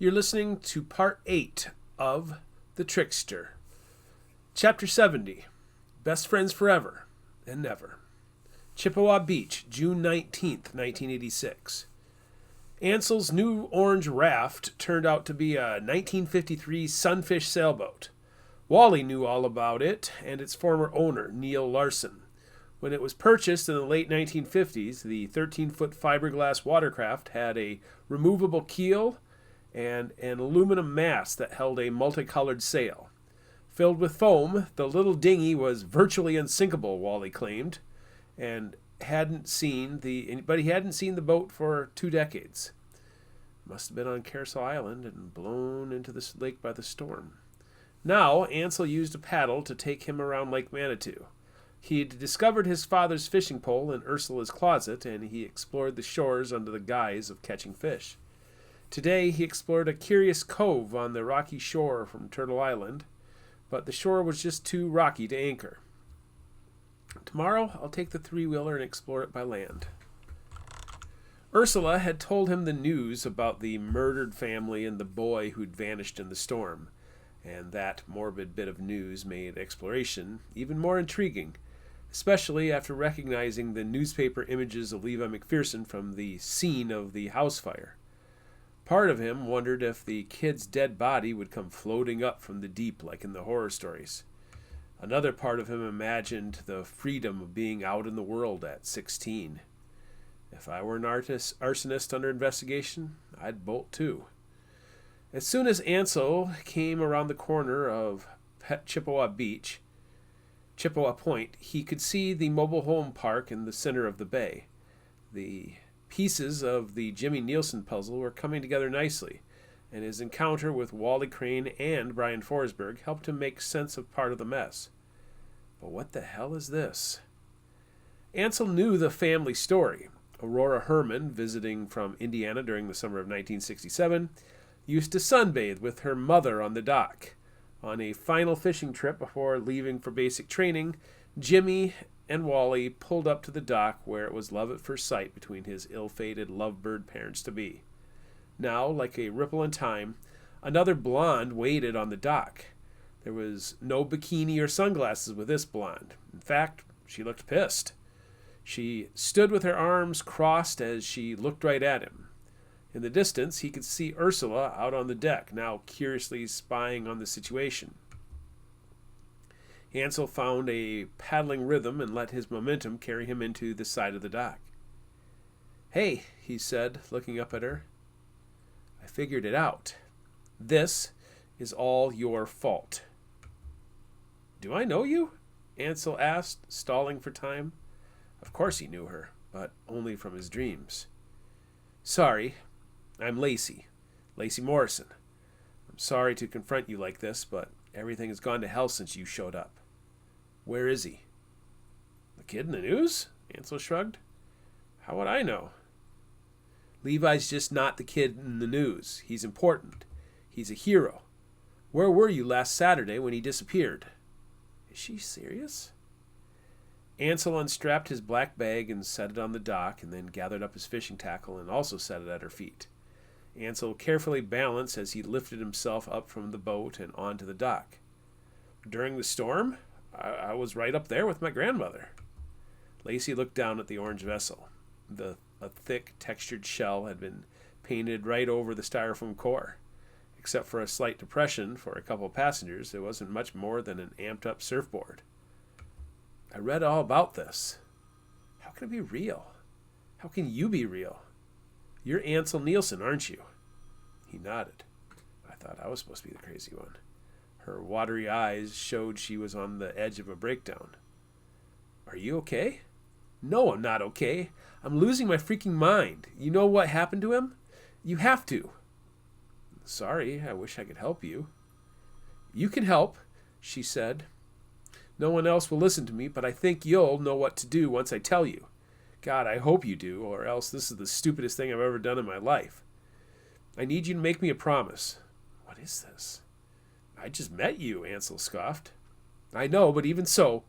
You're listening to Part 8 of The Trickster. Chapter 70, Best Friends Forever and Never. Chippewa Beach, June 19th, 1986. Ansel's new orange raft turned out to be a 1953 Sunfish sailboat. Wally knew all about it and its former owner, Neil Larson. When it was purchased in the late 1950s, the 13-foot fiberglass watercraft had a removable keel and an aluminum mast that held a multicolored sail. Filled with foam, the little dinghy was virtually unsinkable, Wally claimed, and he hadn't seen the boat for 2 decades. Must have been on Carousel Island and blown into the lake by the storm. Now, Ansel used a paddle to take him around Lake Manitou. He'd discovered his father's fishing pole in Ursula's closet, and he explored the shores under the guise of catching fish. Today, he explored a curious cove on the rocky shore from Turtle Island, but the shore was just too rocky to anchor. Tomorrow, I'll take the three-wheeler and explore it by land. Ursula had told him the news about the murdered family and the boy who'd vanished in the storm, and that morbid bit of news made exploration even more intriguing, especially after recognizing the newspaper images of Levi McPherson from the scene of the house fire. Part of him wondered if the kid's dead body would come floating up from the deep like in the horror stories. Another part of him imagined the freedom of being out in the world at 16. If I were an arsonist under investigation, I'd bolt too. As soon as Ansel came around the corner of Chippewa Point, he could see the mobile home park in the center of the bay. The pieces of the Jimmy Nielsen puzzle were coming together nicely, and his encounter with Wally Crane and Brian Forsberg helped him make sense of part of the mess. But what the hell is this? Ansel knew the family story. Aurora Herman, visiting from Indiana during the summer of 1967, used to sunbathe with her mother on the dock. On a final fishing trip before leaving for basic training, Jimmy and Wally pulled up to the dock where it was love at first sight between his ill-fated lovebird parents-to-be. Now, like a ripple in time, another blonde waited on the dock. There was no bikini or sunglasses with this blonde. In fact, she looked pissed. She stood with her arms crossed as she looked right at him. In the distance, he could see Ursula out on the deck, now curiously spying on the situation. Ansel found a paddling rhythm and let his momentum carry him into the side of the dock. "Hey," he said, looking up at her. "I figured it out. This is all your fault." "Do I know you?" Ansel asked, stalling for time. Of course he knew her, but only from his dreams. "Sorry, I'm Lacey Morrison. I'm sorry to confront you like this, but everything has gone to hell since you showed up." "Where is he?" "The kid in the news?" Ansel shrugged. "How would I know?" "Levi's just not the kid in the news. He's important. He's a hero. Where were you last Saturday when he disappeared?" Is she serious? Ansel unstrapped his black bag and set it on the dock, and then gathered up his fishing tackle and also set it at her feet. Ansel carefully balanced as he lifted himself up from the boat and onto the dock. "During the storm, I was right up there with my grandmother." Lacey looked down at the orange vessel. A thick, textured shell had been painted right over the styrofoam core. Except for a slight depression for a couple of passengers, there wasn't much more than an amped-up surfboard. "I read all about this. How can it be real? How can you be real? You're Ansel Nielsen, aren't you?" He nodded. I thought I was supposed to be the crazy one. Her watery eyes showed she was on the edge of a breakdown. "Are you okay?" "No, I'm not okay. I'm losing my freaking mind. You know what happened to him? You have to." "Sorry, I wish I could help you." "You can help," she said. "No one else will listen to me, but I think you'll know what to do once I tell you. God, I hope you do, or else this is the stupidest thing I've ever done in my life. I need you to make me a promise." "What is this?" "I just met you," Ansel scoffed. "I know, but even so,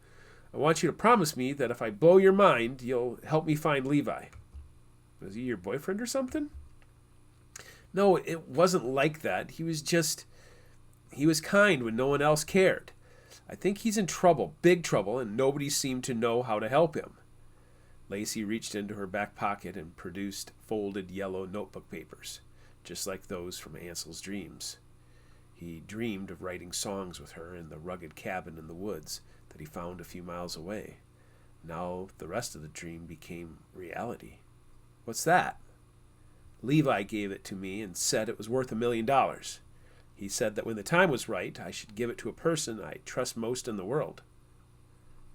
I want you to promise me that if I blow your mind, you'll help me find Levi." "Was he your boyfriend or something?" No, it wasn't like that. He was kind when no one else cared. I think he's in trouble, big trouble, and nobody seemed to know how to help him. Lacey reached into her back pocket and produced folded yellow notebook papers, just like those from Ansel's dreams. He dreamed of writing songs with her in the rugged cabin in the woods that he found a few miles away. Now the rest of the dream became reality. What's that? Levi gave it to me and said it was worth $1 million. He said that when the time was right, I should give it to a person I trust most in the world.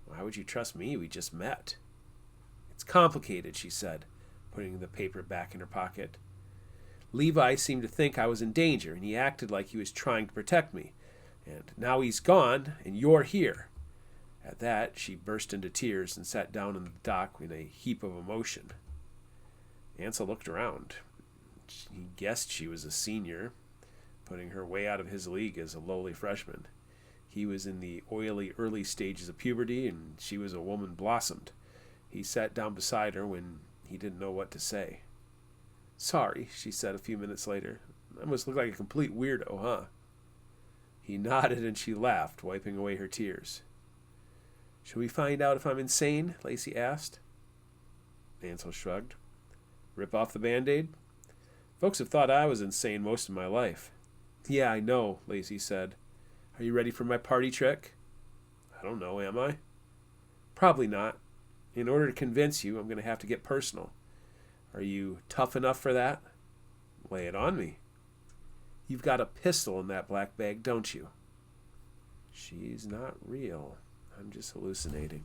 Why would you trust me? We just met. It's complicated, she said, putting the paper back in her pocket. Levi seemed to think I was in danger, and he acted like he was trying to protect me. And now he's gone, and you're here. At that, she burst into tears and sat down on the dock in a heap of emotion. Ansel looked around. He guessed she was a senior, putting her way out of his league as a lowly freshman. He was in the oily early stages of puberty, and she was a woman blossomed. He sat down beside her when he didn't know what to say. Sorry, she said a few minutes later. I must look like a complete weirdo, huh? He nodded and she laughed, wiping away her tears. Shall we find out if I'm insane? Lacey asked. Ansel shrugged. Rip off the Band-Aid? Folks have thought I was insane most of my life. Yeah, I know, Lacey said. Are you ready for my party trick? I don't know, am I? Probably not. In order to convince you, I'm going to have to get personal. Are you tough enough for that? Lay it on me. You've got a pistol in that black bag, don't you? She's not real. I'm just hallucinating.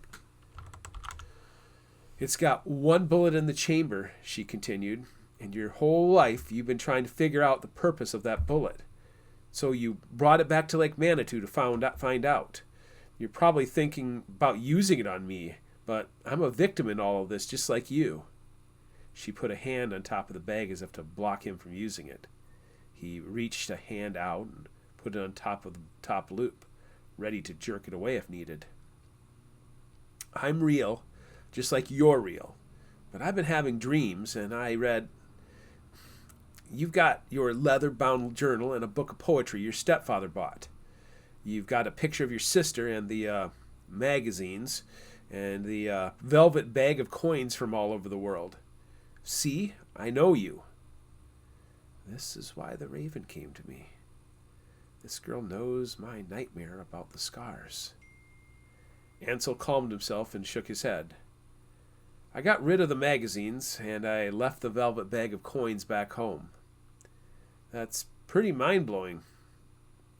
It's got one bullet in the chamber, she continued, and your whole life you've been trying to figure out the purpose of that bullet. So you brought it back to Lake Manitou to find out. You're probably thinking about using it on me, but I'm a victim in all of this, just like you. She put a hand on top of the bag as if to block him from using it. He reached a hand out and put it on top of the top loop, ready to jerk it away if needed. I'm real, just like you're real. But I've been having dreams, and I read... You've got your leather-bound journal and a book of poetry your stepfather bought. You've got a picture of your sister and the magazines and the velvet bag of coins from all over the world. See, I know you. This is why the raven came to me. This girl knows my nightmare about the scars. Ansel calmed himself and shook his head. I got rid of the magazines, and I left the velvet bag of coins back home. That's pretty mind-blowing.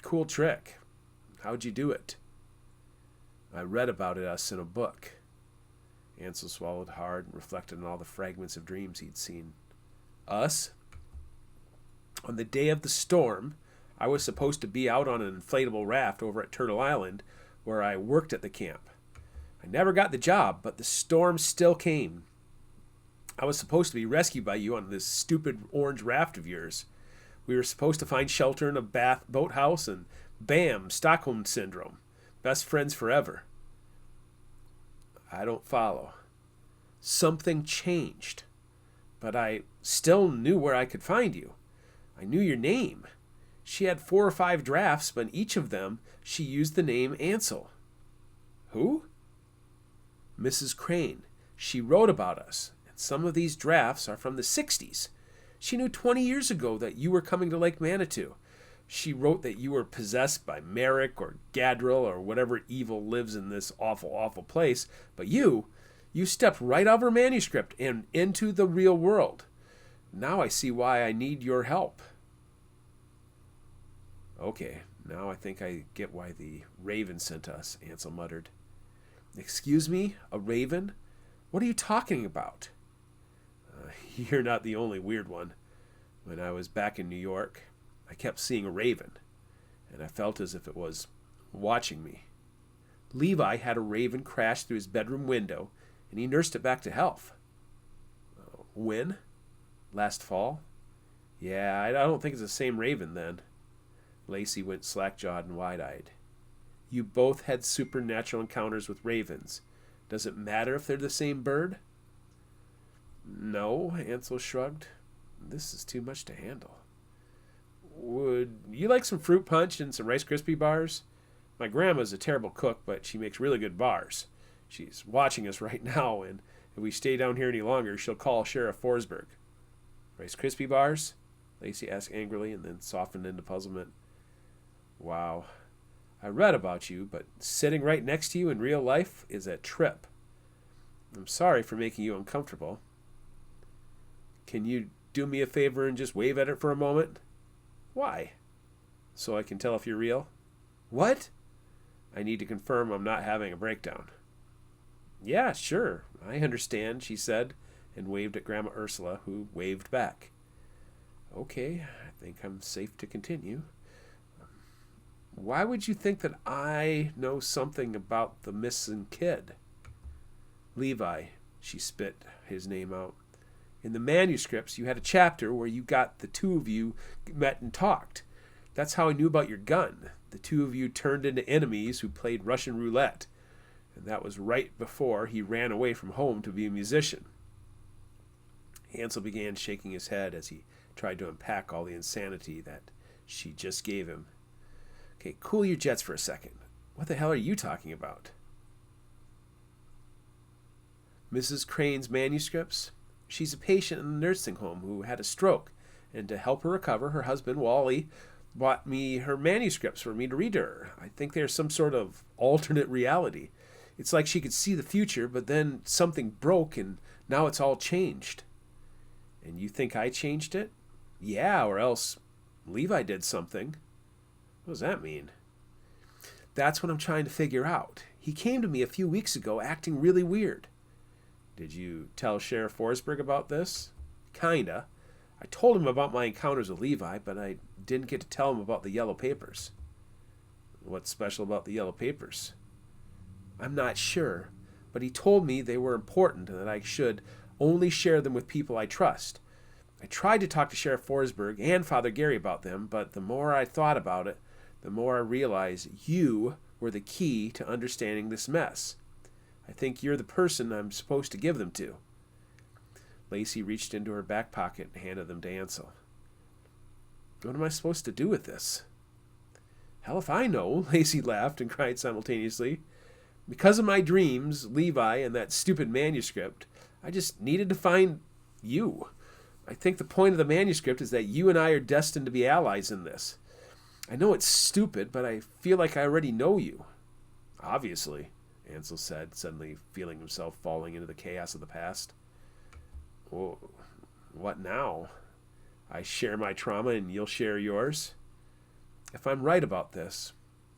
Cool trick. How'd you do it? I read about us in a book. Ansel swallowed hard and reflected on all the fragments of dreams he'd seen. Us? On the day of the storm, I was supposed to be out on an inflatable raft over at Turtle Island, where I worked at the camp. I never got the job, but the storm still came. I was supposed to be rescued by you on this stupid orange raft of yours. We were supposed to find shelter in a boathouse, and bam, Stockholm Syndrome. Best friends forever. I don't follow. Something changed, but I still knew where I could find you. I knew your name. She had 4 or 5 drafts, but in each of them she used the name Ansel. Who? Mrs. Crane. She wrote about us, and some of these drafts are from the 60s. She knew 20 years ago that you were coming to Lake Manitou. She wrote that you were possessed by Merrick or Gadriel or whatever evil lives in this awful, awful place. But you stepped right out of her manuscript and into the real world. Now I see why I need your help. Okay, now I think I get why the raven sent us, Ansel muttered. Excuse me, a raven? What are you talking about? You're not the only weird one. When I was back in New York, I kept seeing a raven, and I felt as if it was watching me. Levi had a raven crash through his bedroom window, and he nursed it back to health. When? Last fall? Yeah, I don't think it's the same raven then. Lacey went slack-jawed and wide-eyed. You both had supernatural encounters with ravens. Does it matter if they're the same bird? No, Ansel shrugged. This is too much to handle. you like some fruit punch and some Rice Krispie bars? My grandma's a terrible cook, but she makes really good bars. She's watching us right now, and if we stay down here any longer, she'll call Sheriff Forsberg. Rice Krispie bars? Lacey asked angrily and then softened into puzzlement. Wow. I read about you, but sitting right next to you in real life is a trip. I'm sorry for making you uncomfortable. Can you do me a favor and just wave at it for a moment? Why? So I can tell if you're real? What? I need to confirm I'm not having a breakdown. Yeah, sure. I understand, she said, and waved at Grandma Ursula, who waved back. Okay, I think I'm safe to continue. Why would you think that I know something about the missing kid? Levi, she spit his name out. In the manuscripts, you had a chapter where you got the two of you met and talked. That's how I knew about your gun. The two of you turned into enemies who played Russian roulette. And that was right before he ran away from home to be a musician. Hansel began shaking his head as he tried to unpack all the insanity that she just gave him. Okay, cool your jets for a second. What the hell are you talking about? Mrs. Crane's manuscripts? She's a patient in a nursing home who had a stroke, and to help her recover, her husband, Wally, bought me her manuscripts for me to read to her. I think they're some sort of alternate reality. It's like she could see the future, but then something broke, and now it's all changed. And you think I changed it? Yeah, or else Levi did something. What does that mean? That's what I'm trying to figure out. He came to me a few weeks ago acting really weird. Did you tell Sheriff Forsberg about this? Kinda. I told him about my encounters with Levi, but I didn't get to tell him about the yellow papers. What's special about the yellow papers? I'm not sure, but he told me they were important and that I should only share them with people I trust. I tried to talk to Sheriff Forsberg and Father Gary about them, but the more I thought about it, the more I realized you were the key to understanding this mess. I think you're the person I'm supposed to give them to. Lacey reached into her back pocket and handed them to Ansel. What am I supposed to do with this? Hell if I know, Lacey laughed and cried simultaneously. Because of my dreams, Levi, and that stupid manuscript, I just needed to find you. I think the point of the manuscript is that you and I are destined to be allies in this. I know it's stupid, but I feel like I already know you. Obviously, Ansel said, suddenly feeling himself falling into the chaos of the past. Well, what now? I share my trauma and you'll share yours? If I'm right about this,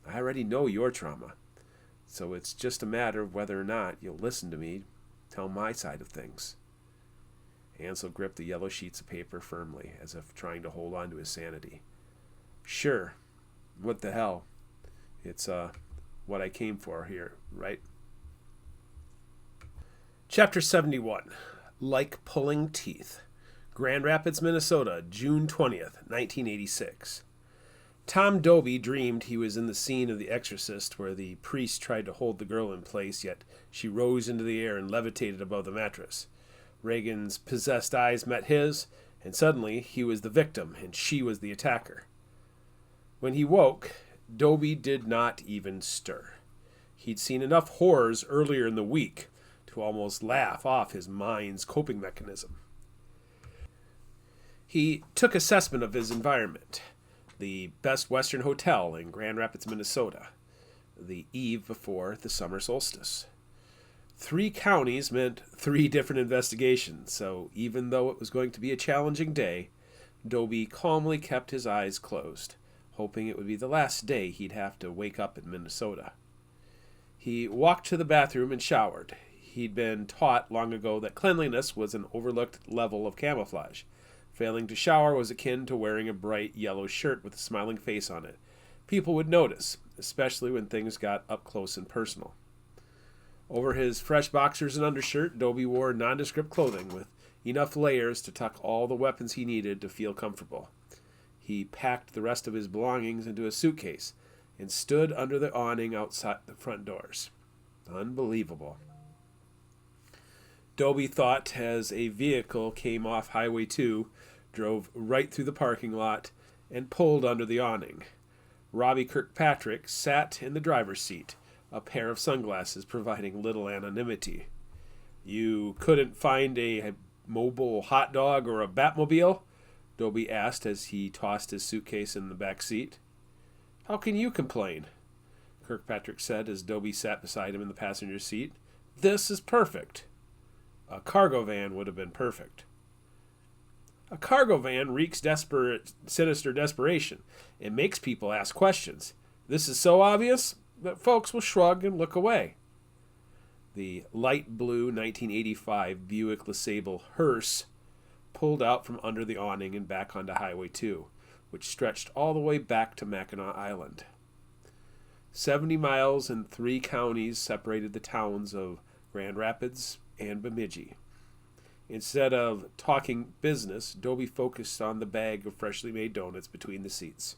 I already know your trauma. So it's just a matter of whether or not you'll listen to me, tell my side of things. Ansel gripped the yellow sheets of paper firmly, as if trying to hold on to his sanity. Sure. What the hell? It's, what I came for here, right? Chapter 71. Like Pulling Teeth. Grand Rapids, Minnesota, June 20th, 1986. Tom Doby dreamed he was in the scene of The Exorcist where the priest tried to hold the girl in place, yet she rose into the air and levitated above the mattress. Reagan's possessed eyes met his, and suddenly he was the victim and she was the attacker. When he woke, Doby did not even stir. He'd seen enough horrors earlier in the week to almost laugh off his mind's coping mechanism. He took assessment of his environment. The Best Western Hotel in Grand Rapids, Minnesota, the eve before the summer solstice. 3 counties meant 3 different investigations, so even though it was going to be a challenging day, Doby calmly kept his eyes closed, hoping it would be the last day he'd have to wake up in Minnesota. He walked to the bathroom and showered. He'd been taught long ago that cleanliness was an overlooked level of camouflage. Failing to shower was akin to wearing a bright yellow shirt with a smiling face on it. People would notice, especially when things got up close and personal. Over his fresh boxers and undershirt, Doby wore nondescript clothing with enough layers to tuck all the weapons he needed to feel comfortable. He packed the rest of his belongings into a suitcase and stood under the awning outside the front doors. Unbelievable. Doby thought as a vehicle came off Highway 2, drove right through the parking lot, and pulled under the awning. Robbie Kirkpatrick sat in the driver's seat, a pair of sunglasses providing little anonymity. "You couldn't find a mobile hot dog or a Batmobile?" Dobie asked as he tossed his suitcase in the back seat. "How can you complain?" Kirkpatrick said as Dobie sat beside him in the passenger seat. "This is perfect." "A cargo van would have been perfect." "A cargo van reeks sinister desperation. It makes people ask questions. This is so obvious that folks will shrug and look away." The light blue 1985 Buick LeSabre hearse pulled out from under the awning and back onto Highway 2, which stretched all the way back to Mackinac Island. 70 miles and 3 counties separated the towns of Grand Rapids and Bemidji. Instead of talking business, Dobie focused on the bag of freshly made donuts between the seats.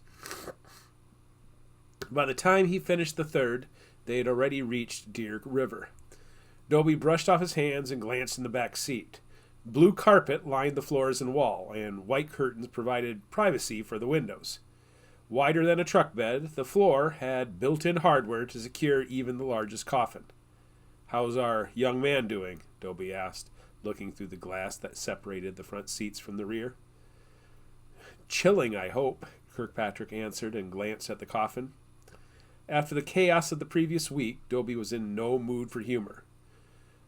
By the time he finished the third, they had already reached Deer River. Dobie brushed off his hands and glanced in the back seat. Blue carpet lined the floors and wall, and white curtains provided privacy for the windows. Wider than a truck bed, the floor had built-in hardware to secure even the largest coffin. "How's our young man doing?" Dobie asked, looking through the glass that separated the front seats from the rear. "Chilling, I hope," Kirkpatrick answered and glanced at the coffin. After the chaos of the previous week, Dobie was in no mood for humor.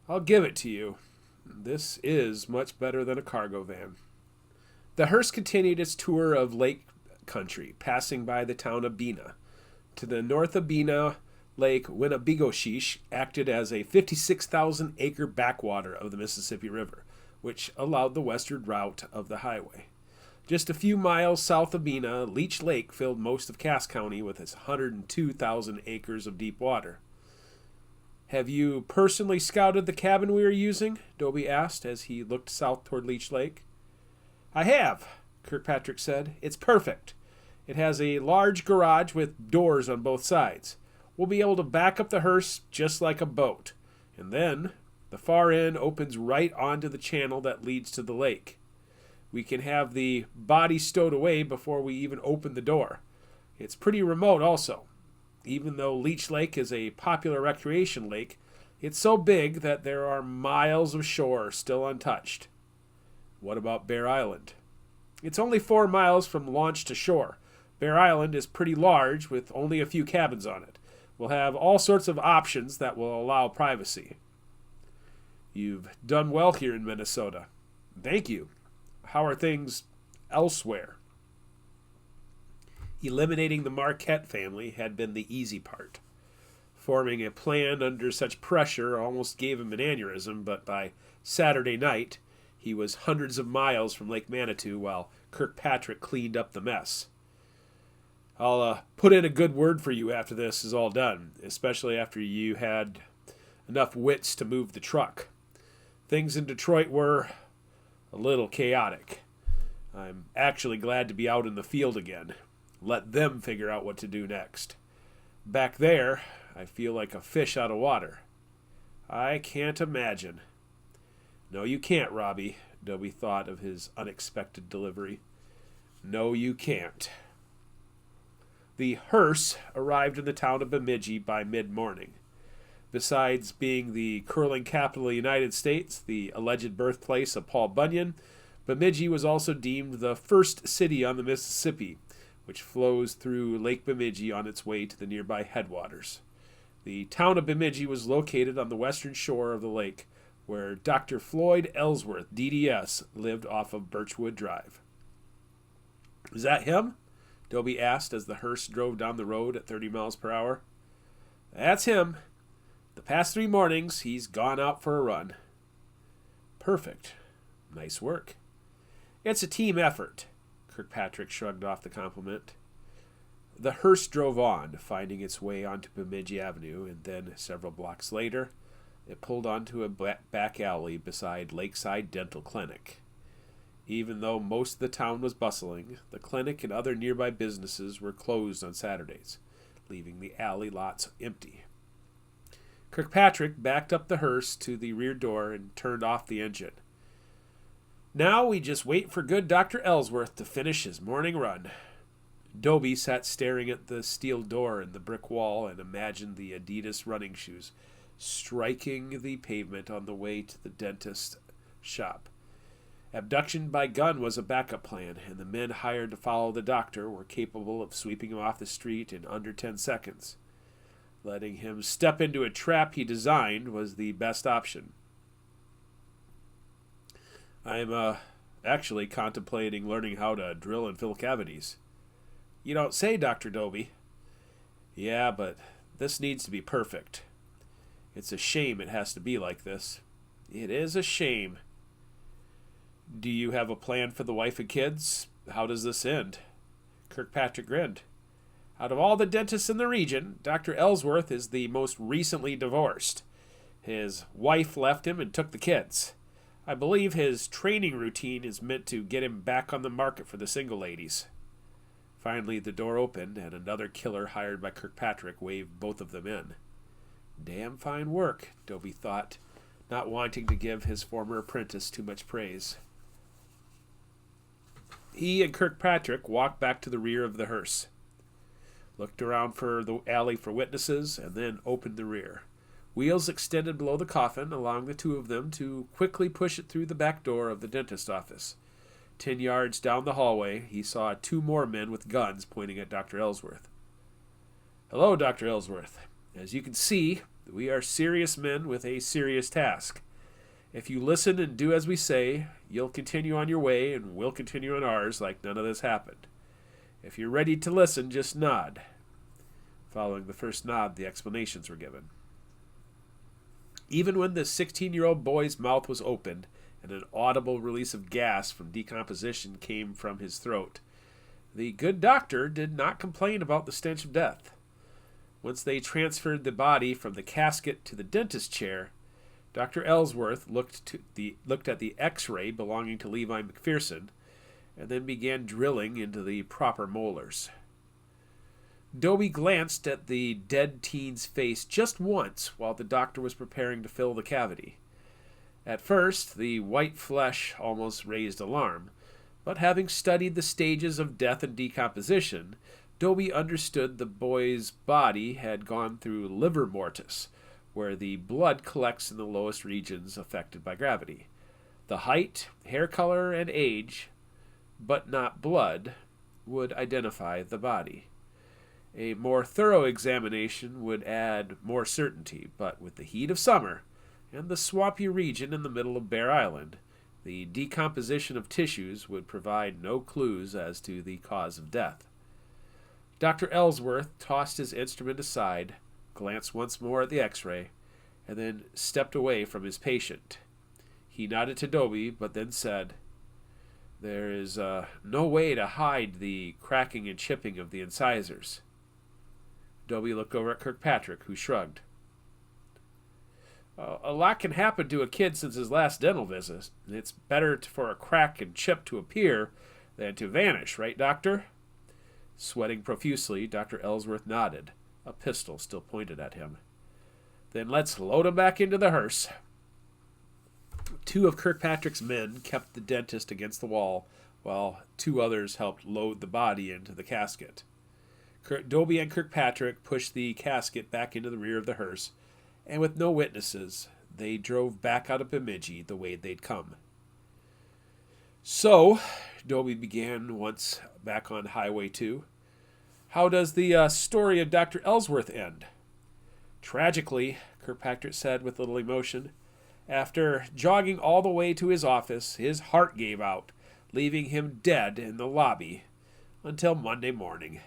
"I'll give it to you. This is much better than a cargo van." The hearse continued its tour of lake country, passing by the town of Bena. To the north of Bena, Lake Winnebigoshish acted as a 56,000-acre backwater of the Mississippi River, which allowed the westward route of the highway. Just a few miles south of Bena, Leech Lake filled most of Cass County with its 102,000 acres of deep water. "Have you personally scouted the cabin we are using?" Dobie asked as he looked south toward Leech Lake. "I have," Kirkpatrick said. "It's perfect. It has a large garage with doors on both sides. We'll be able to back up the hearse just like a boat. And then the far end opens right onto the channel that leads to the lake. We can have the body stowed away before we even open the door. It's pretty remote also. Even though Leech Lake is a popular recreation lake, it's so big that there are miles of shore still untouched." "What about Bear Island?" "It's only 4 miles from launch to shore. Bear Island is pretty large with only a few cabins on it. We'll have all sorts of options that will allow privacy." "You've done well here in Minnesota." "Thank you. How are things elsewhere?" Eliminating the Marquette family had been the easy part. Forming a plan under such pressure almost gave him an aneurysm, but by Saturday night, he was hundreds of miles from Lake Manitou while Kirkpatrick cleaned up the mess. "I'll put in a good word for you after this is all done, especially after you had enough wits to move the truck. Things in Detroit were a little chaotic. I'm actually glad to be out in the field again. Let them figure out what to do next. Back there, I feel like a fish out of water." "I can't imagine." "No, you can't, Robbie," Dobie thought of his unexpected delivery. "No, you can't." The hearse arrived in the town of Bemidji by mid-morning. Besides being the curling capital of the United States, the alleged birthplace of Paul Bunyan, Bemidji was also deemed the first city on the Mississippi, which flows through Lake Bemidji on its way to the nearby headwaters. The town of Bemidji was located on the western shore of the lake, where Dr. Floyd Ellsworth, DDS, lived off of Birchwood Drive. "Is that him?" Dobie asked as the hearse drove down the road at 30 miles per hour. "That's him. The past 3 mornings, he's gone out for a run." "Perfect. Nice work." "It's a team effort." Kirkpatrick shrugged off the compliment. The hearse drove on, finding its way onto Bemidji Avenue, and then, several blocks later, it pulled onto a back alley beside Lakeside Dental Clinic. Even though most of the town was bustling, the clinic and other nearby businesses were closed on Saturdays, leaving the alley lots empty. Kirkpatrick backed up the hearse to the rear door and turned off the engine. "Now we just wait for good Dr. Ellsworth to finish his morning run." Dobie sat staring at the steel door in the brick wall and imagined the Adidas running shoes striking the pavement on the way to the dentist's shop. Abduction by gun was a backup plan, and the men hired to follow the doctor were capable of sweeping him off the street in under 10 seconds. Letting him step into a trap he designed was the best option. I'm actually contemplating learning how to drill and fill cavities. You don't say, Dr. Dobie. Yeah, but this needs to be perfect. It's a shame it has to be like this. It is a shame. Do you have a plan for the wife and kids? How does this end? Kirkpatrick grinned. Out of all the dentists in the region, Dr. Ellsworth is the most recently divorced. His wife left him and took the kids. I believe his training routine is meant to get him back on the market for the single ladies. Finally, the door opened, and another killer hired by Kirkpatrick waved both of them in. Damn fine work, Dobie thought, not wanting to give his former apprentice too much praise. He and Kirkpatrick walked back to the rear of the hearse, looked around for the alley for witnesses, and then opened the rear. Wheels extended below the coffin, allowing the two of them to quickly push it through the back door of the dentist's office. 10 yards down the hallway, he saw 2 more men with guns pointing at Dr. Ellsworth. Hello, Dr. Ellsworth. As you can see, we are serious men with a serious task. If you listen and do as we say, you'll continue on your way, and we'll continue on ours like none of this happened. If you're ready to listen, just nod. Following the first nod, the explanations were given. Even when the 16-year-old boy's mouth was opened, and an audible release of gas from decomposition came from his throat, the good doctor did not complain about the stench of death. Once they transferred the body from the casket to the dentist's chair, Dr. Ellsworth looked at the X-ray belonging to Levi McPherson, and then began drilling into the proper molars. Dobie glanced at the dead teen's face just once while the doctor was preparing to fill the cavity. At first, the white flesh almost raised alarm, but having studied the stages of death and decomposition, Dobie understood the boy's body had gone through livor mortis, where the blood collects in the lowest regions affected by gravity. The height, hair color, and age, but not blood, would identify the body. A more thorough examination would add more certainty, but with the heat of summer and the swampy region in the middle of Bear Island, the decomposition of tissues would provide no clues as to the cause of death. Dr. Ellsworth tossed his instrument aside, glanced once more at the X-ray, and then stepped away from his patient. He nodded to Dobie, but then said, There is no way to hide the cracking and chipping of the incisors. Dobie looked over at Kirkpatrick, who shrugged. A lot can happen to a kid since his last dental visit. It's better for a crack and chip to appear than to vanish, right, Doctor? Sweating profusely, Dr. Ellsworth nodded, a pistol still pointed at him. Then let's load him back into the hearse. 2 of Kirkpatrick's men kept the dentist against the wall, while 2 others helped load the body into the casket. Dobie and Kirkpatrick pushed the casket back into the rear of the hearse, and with no witnesses, they drove back out of Bemidji the way they'd come. So, Dobie began once back on Highway 2. How does the story of Dr. Ellsworth end? Tragically, Kirkpatrick said with little emotion, after jogging all the way to his office, his heart gave out, leaving him dead in the lobby until Monday morning.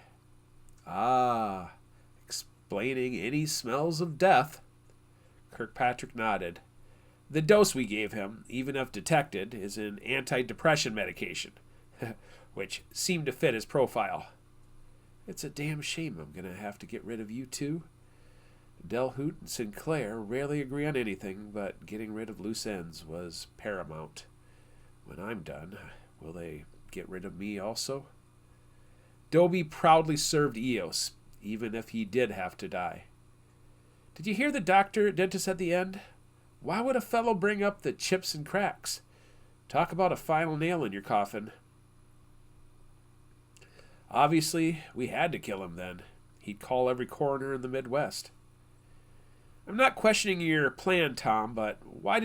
Ah, explaining any smells of death. Kirkpatrick nodded. The dose we gave him, even if detected, is an antidepressant medication, which seemed to fit his profile. It's a damn shame I'm going to have to get rid of you two. Delhoot and Sinclair rarely agree on anything, but getting rid of loose ends was paramount. When I'm done, will they get rid of me also? Dobie proudly served Eos, even if he did have to die. Did you hear the dentist at the end? Why would a fellow bring up the chips and cracks? Talk about a final nail in your coffin. Obviously, we had to kill him then. He'd call every coroner in the Midwest. I'm not questioning your plan, Tom, but why are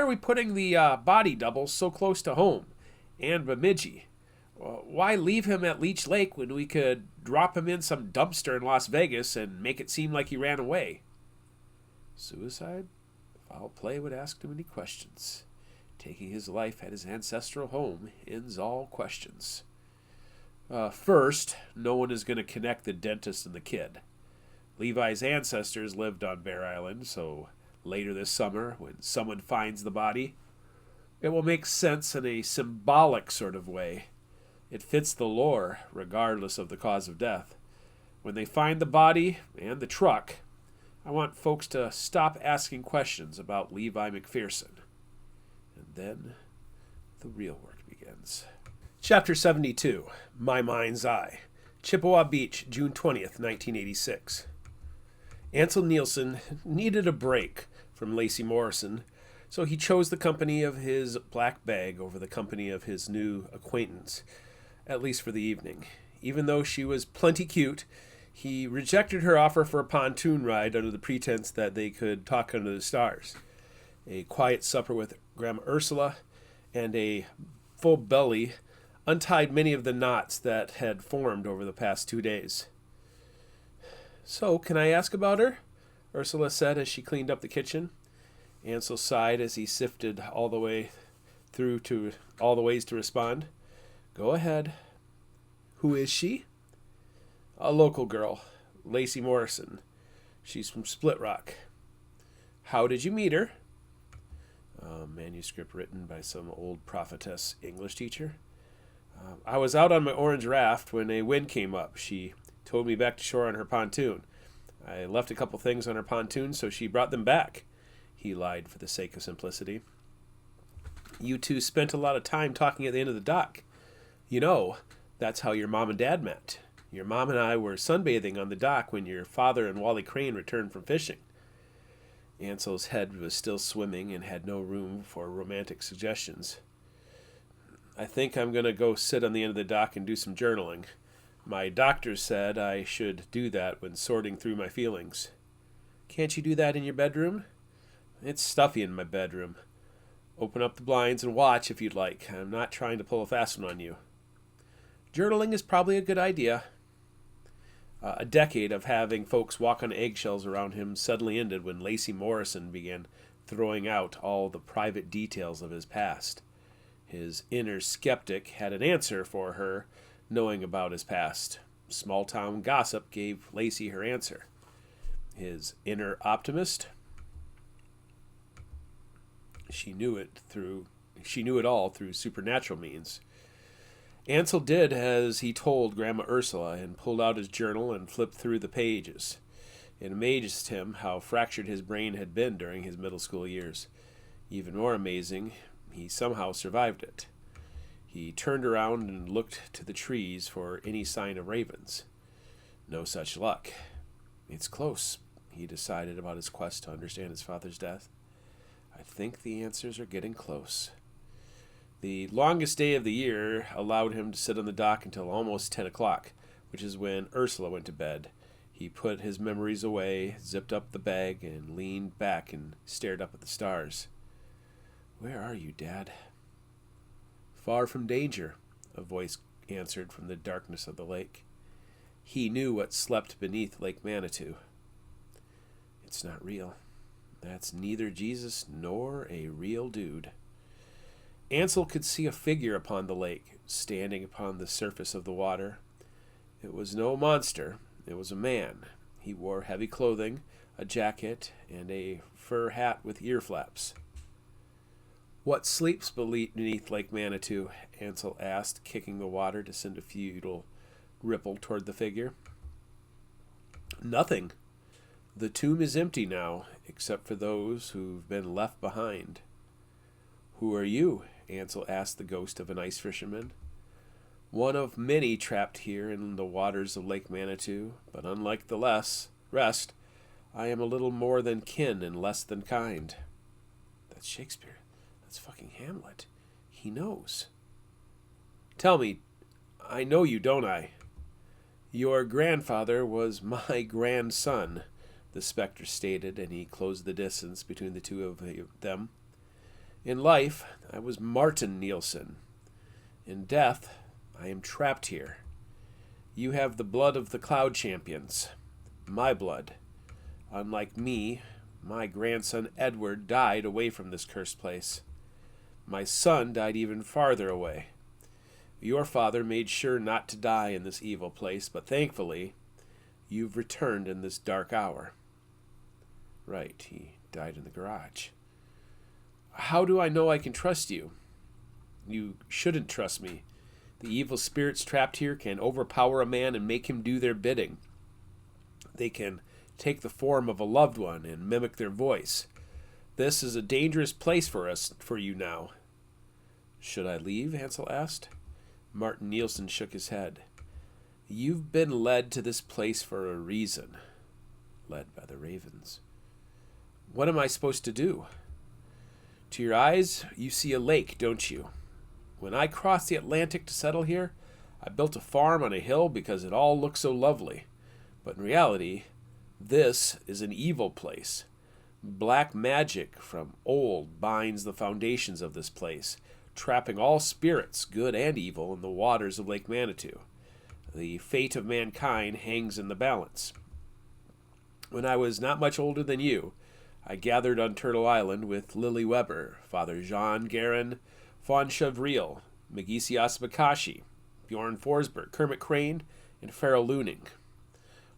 we putting the body double so close to home and Bemidji? Why leave him at Leech Lake when we could drop him in some dumpster in Las Vegas and make it seem like he ran away? Suicide? Foul play would ask too many questions. Taking his life at his ancestral home ends all questions. First, no one is going to connect the dentist and the kid. Levi's ancestors lived on Bear Island, so later this summer, when someone finds the body, it will make sense in a symbolic sort of way. It fits the lore, regardless of the cause of death. When they find the body and the truck, I want folks to stop asking questions about Levi McPherson. And then the real work begins. Chapter 72, My Mind's Eye. Chippewa Beach, June 20th, 1986. Ansel Nielsen needed a break from Lacey Morrison, so he chose the company of his black bag over the company of his new acquaintance, at least for the evening. Even though she was plenty cute, he rejected her offer for a pontoon ride under the pretense that they could talk under the stars. A quiet supper with Grandma Ursula and a full belly untied many of the knots that had formed over the past 2 days. "So, can I ask about her?" Ursula said as she cleaned up the kitchen. Ansel sighed as he sifted all the ways to respond. "Go ahead." "Who is she?" "A local girl, Lacey Morrison. She's from Split Rock." "How did you meet her?" "A manuscript written by some old prophetess English teacher. I was out on my orange raft when a wind came up. She towed me back to shore on her pontoon. I left a couple things on her pontoon, so she brought them back." He lied for the sake of simplicity. "You two spent a lot of time talking at the end of the dock. You know, that's how your mom and dad met. Your mom and I were sunbathing on the dock when your father and Wally Crane returned from fishing." Ansel's head was still swimming and had no room for romantic suggestions. "I think I'm going to go sit on the end of the dock and do some journaling. My doctor said I should do that when sorting through my feelings." "Can't you do that in your bedroom?" "It's stuffy in my bedroom. Open up the blinds and watch if you'd like. I'm not trying to pull a fast one on you." "Journaling is probably a good idea." A decade of having folks walk on eggshells around him suddenly ended when Lacey Morrison began throwing out all the private details of his past. His inner skeptic had an answer for her knowing about his past. Small-town gossip gave Lacey her answer. His inner optimist? She knew it all through supernatural means. Ansel did as he told Grandma Ursula and pulled out his journal and flipped through the pages. It amazed him how fractured his brain had been during his middle school years. Even more amazing, he somehow survived it. He turned around and looked to the trees for any sign of ravens. No such luck. "It's close," he decided about his quest to understand his father's death. "I think the answers are getting close." The longest day of the year allowed him to sit on the dock until almost 10 o'clock, which is when Ursula went to bed. He put his memories away, zipped up the bag, and leaned back and stared up at the stars. "Where are you, Dad?" "Far from danger," a voice answered from the darkness of the lake. He knew what slept beneath Lake Manitou. "It's not real. That's neither Jesus nor a real dude." Ansel could see a figure upon the lake, standing upon the surface of the water. It was no monster. It was a man. He wore heavy clothing, a jacket, and a fur hat with ear flaps. "What sleeps beneath Lake Manitou?" Ansel asked, kicking the water to send a futile ripple toward the figure. "Nothing. The tomb is empty now, except for those who've been left behind." "Who are you?" Ansel asked the ghost of an ice fisherman. "One of many trapped here in the waters of Lake Manitou, but unlike the rest, I am a little more than kin and less than kind." That's Shakespeare. That's fucking Hamlet. He knows. "Tell me, I know you, don't I? Your grandfather was my grandson, the specter stated, and he closed the distance between the two of them. In life, I was Martin Nielsen. In death, I am trapped here. You have the blood of the Cloud Champions. My blood. Unlike me, my grandson Edward died away from this cursed place. My son died even farther away. Your father made sure not to die in this evil place, but thankfully, you've returned in this dark hour. Right, he died in the garage. How do I know I can trust you? You shouldn't trust me. The evil spirits trapped here can overpower a man and make him do their bidding. They can take the form of a loved one and mimic their voice. This is a dangerous place for you now. Should I leave? Hansel asked. Martin Nielsen shook his head. You've been led to this place for a reason. Led by the ravens. What am I supposed to do? To your eyes, you see a lake, don't you? When I crossed the Atlantic to settle here, I built a farm on a hill because it all looked so lovely. But in reality, this is an evil place. Black magic from old binds the foundations of this place, trapping all spirits, good and evil, in the waters of Lake Manitou. The fate of mankind hangs in the balance. When I was not much older than you, I gathered on Turtle Island with Lily Weber, Father Jean Guerin, Fawn Chevril, Magisias Bakashi, Bjorn Forsberg, Kermit Crane, and Farrell Looning.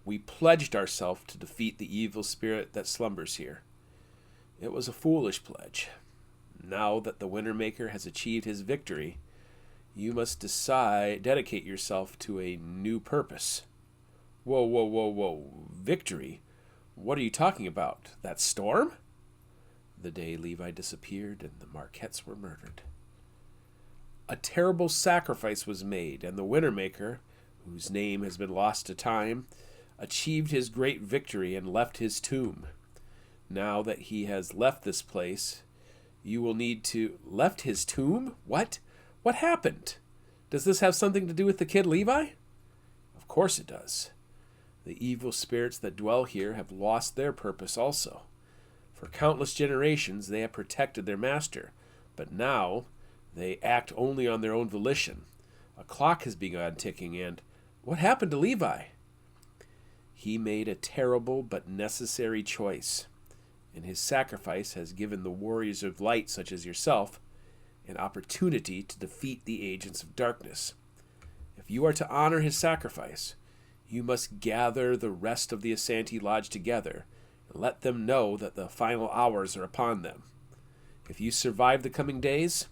We pledged ourselves to defeat the evil spirit that slumbers here. It was a foolish pledge. Now that the Wintermaker has achieved his victory, you must dedicate yourself to a new purpose. Whoa. Victory? What are you talking about? That storm? The day Levi disappeared and the Marquettes were murdered. A terrible sacrifice was made, and the Wintermaker, whose name has been lost to time, achieved his great victory and left his tomb. Now that he has left this place, you will need to... Left his tomb? What? What happened? Does this have something to do with the kid Levi? Of course it does. The evil spirits that dwell here have lost their purpose also. For countless generations they have protected their master, but now they act only on their own volition. A clock has begun ticking, and what happened to Levi? He made a terrible but necessary choice, and his sacrifice has given the warriors of light such as yourself an opportunity to defeat the agents of darkness. If you are to honor his sacrifice, you must gather the rest of the Asante Lodge together and let them know that the final hours are upon them. If you survive the coming days,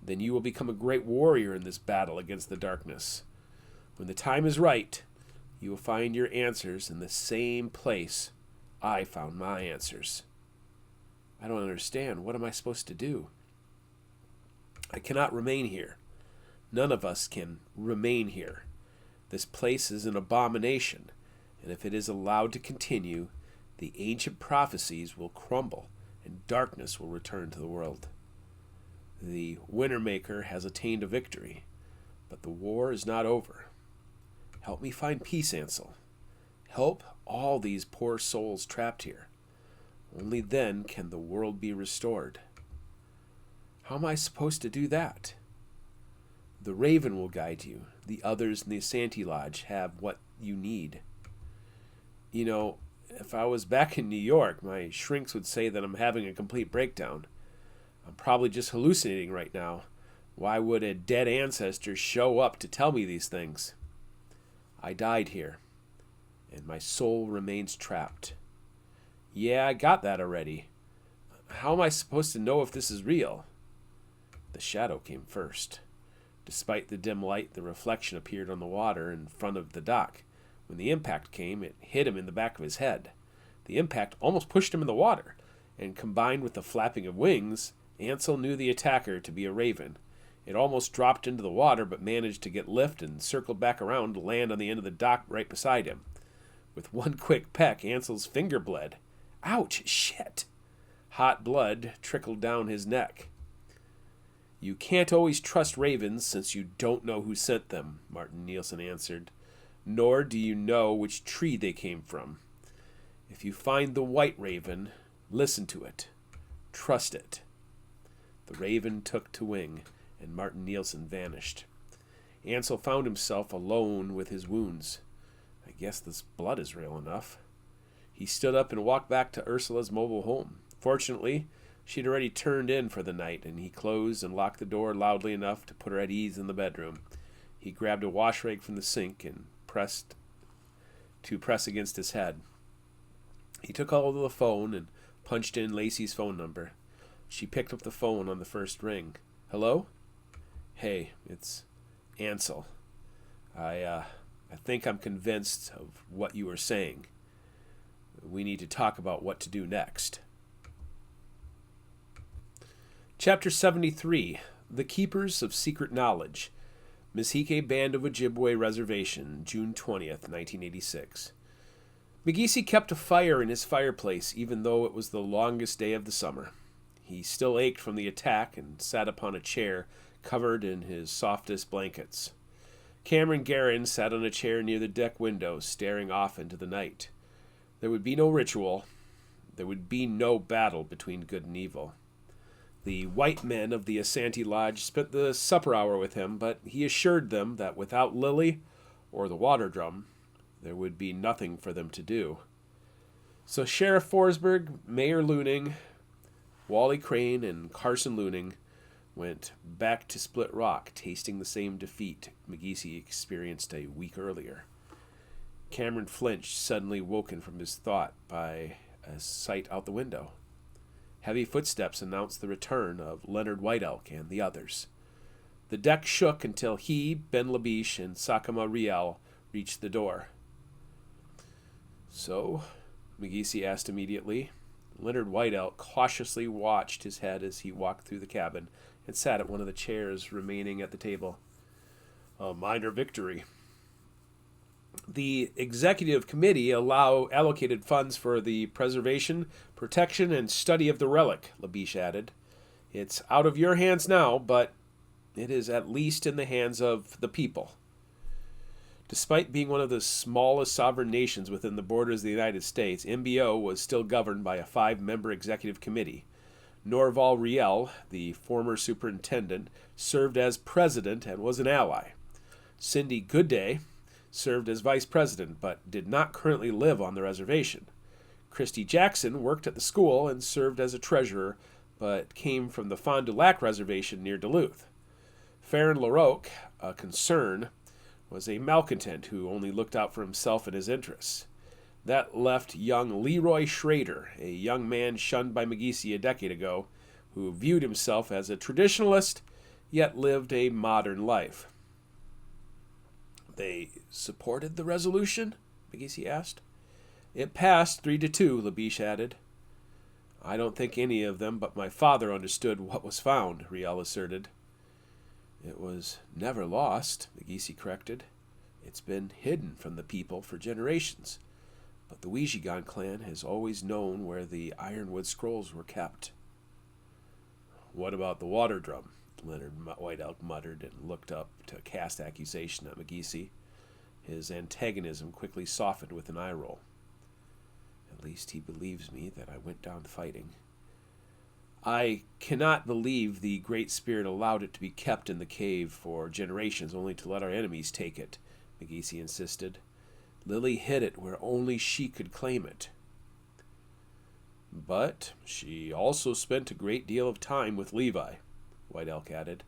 then you will become a great warrior in this battle against the darkness. When the time is right, you will find your answers in the same place I found my answers. I don't understand. What am I supposed to do? I cannot remain here. None of us can remain here. This place is an abomination, and if it is allowed to continue, the ancient prophecies will crumble, and darkness will return to the world. The Wintermaker has attained a victory, but the war is not over. Help me find peace, Ansel. Help all these poor souls trapped here. Only then can the world be restored. How am I supposed to do that? The Raven will guide you. The others in the Asante Lodge have what you need. You know, if I was back in New York, my shrinks would say that I'm having a complete breakdown. I'm probably just hallucinating right now. Why would a dead ancestor show up to tell me these things? I died here, and my soul remains trapped. Yeah, I got that already. How am I supposed to know if this is real? The shadow came first. Despite the dim light, the reflection appeared on the water in front of the dock. When the impact came, it hit him in the back of his head. The impact almost pushed him in the water, and combined with the flapping of wings, Ansel knew the attacker to be a raven. It almost dropped into the water, but managed to get lift and circled back around to land on the end of the dock right beside him. With one quick peck, Ansel's finger bled. Ouch! Shit! Hot blood trickled down his neck. You can't always trust ravens since you don't know who sent them, Martin Nielsen answered. Nor do you know which tree they came from. If you find the white raven, listen to it. Trust it. The raven took to wing, and Martin Nielsen vanished. Ansel found himself alone with his wounds. I guess this blood is real enough. He stood up and walked back to Ursula's mobile home. Fortunately, she'd already turned in for the night, and he closed and locked the door loudly enough to put her at ease in the bedroom. He grabbed a wash rag from the sink and press against his head. He took hold of the phone and punched in Lacey's phone number. She picked up the phone on the first ring. Hello? Hey, it's Ansel. I think I'm convinced of what you were saying. We need to talk about what to do next. Chapter 73, The Keepers of Secret Knowledge. Mesquite Band of Ojibwe Reservation, June 20th, 1986. McGeesy kept a fire in his fireplace even though it was the longest day of the summer. He still ached from the attack and sat upon a chair covered in his softest blankets. Cameron Guerin sat on a chair near the deck window, staring off into the night. There would be no ritual. There would be no battle between good and evil. The white men of the Asante Lodge spent the supper hour with him, but he assured them that without Lily or the water drum, there would be nothing for them to do. So Sheriff Forsberg, Mayor Looning, Wally Crane, and Carson Looning went back to Split Rock, tasting the same defeat McGeesy experienced a week earlier. Cameron flinched, suddenly woken from his thought by a sight out the window. Heavy footsteps announced the return of Leonard White Elk and the others. The deck shook until he, Ben Labiche, and Sakama Riel reached the door. So, McGeesy asked immediately. Leonard White Elk cautiously watched his head as he walked through the cabin and sat at one of the chairs remaining at the table. A minor victory. The executive committee allocated funds for the preservation, protection, and study of the relic, Labiche added. It's out of your hands now, but it is at least in the hands of the people. Despite being one of the smallest sovereign nations within the borders of the United States, MBO was still governed by a 5-member executive committee. Norval Riel, the former superintendent, served as president and was an ally. Cindy Goodday served as vice president, but did not currently live on the reservation. Christy Jackson worked at the school and served as a treasurer, but came from the Fond du Lac Reservation near Duluth. Farron LaRoque, a concern, was a malcontent who only looked out for himself and his interests. That left young Leroy Schrader, a young man shunned by McGeesy a decade ago, who viewed himself as a traditionalist, yet lived a modern life. They supported the resolution? McGeesy asked. It passed 3-2, Labiche added. I don't think any of them but my father understood what was found, Riel asserted. It was never lost, McGeesy corrected. It's been hidden from the people for generations, but the Ouijigan clan has always known where the Ironwood scrolls were kept. What about the water drum? Leonard White Elk muttered and looked up to cast accusation at McGeesy. His antagonism quickly softened with an eye roll. At least he believes me that I went down fighting. I cannot believe the Great Spirit allowed it to be kept in the cave for generations only to let our enemies take it, McGeesy insisted. Lily hid it where only she could claim it. But she also spent a great deal of time with Levi, White Elk added.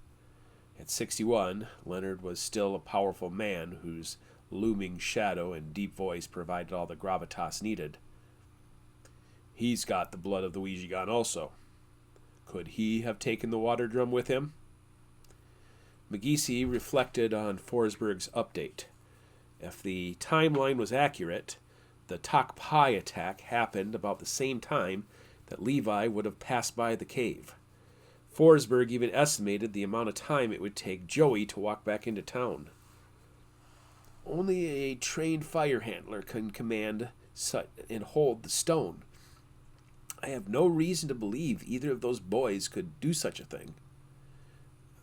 At 61, Leonard was still a powerful man whose looming shadow and deep voice provided all the gravitas needed. He's got the blood of the Ouijigan also. Could he have taken the water drum with him? McGeesy reflected on Forsberg's update. If the timeline was accurate, the Tokpai attack happened about the same time that Levi would have passed by the cave. Forsberg even estimated the amount of time it would take Joey to walk back into town. Only a trained fire handler can command and hold the stone. I have no reason to believe either of those boys could do such a thing.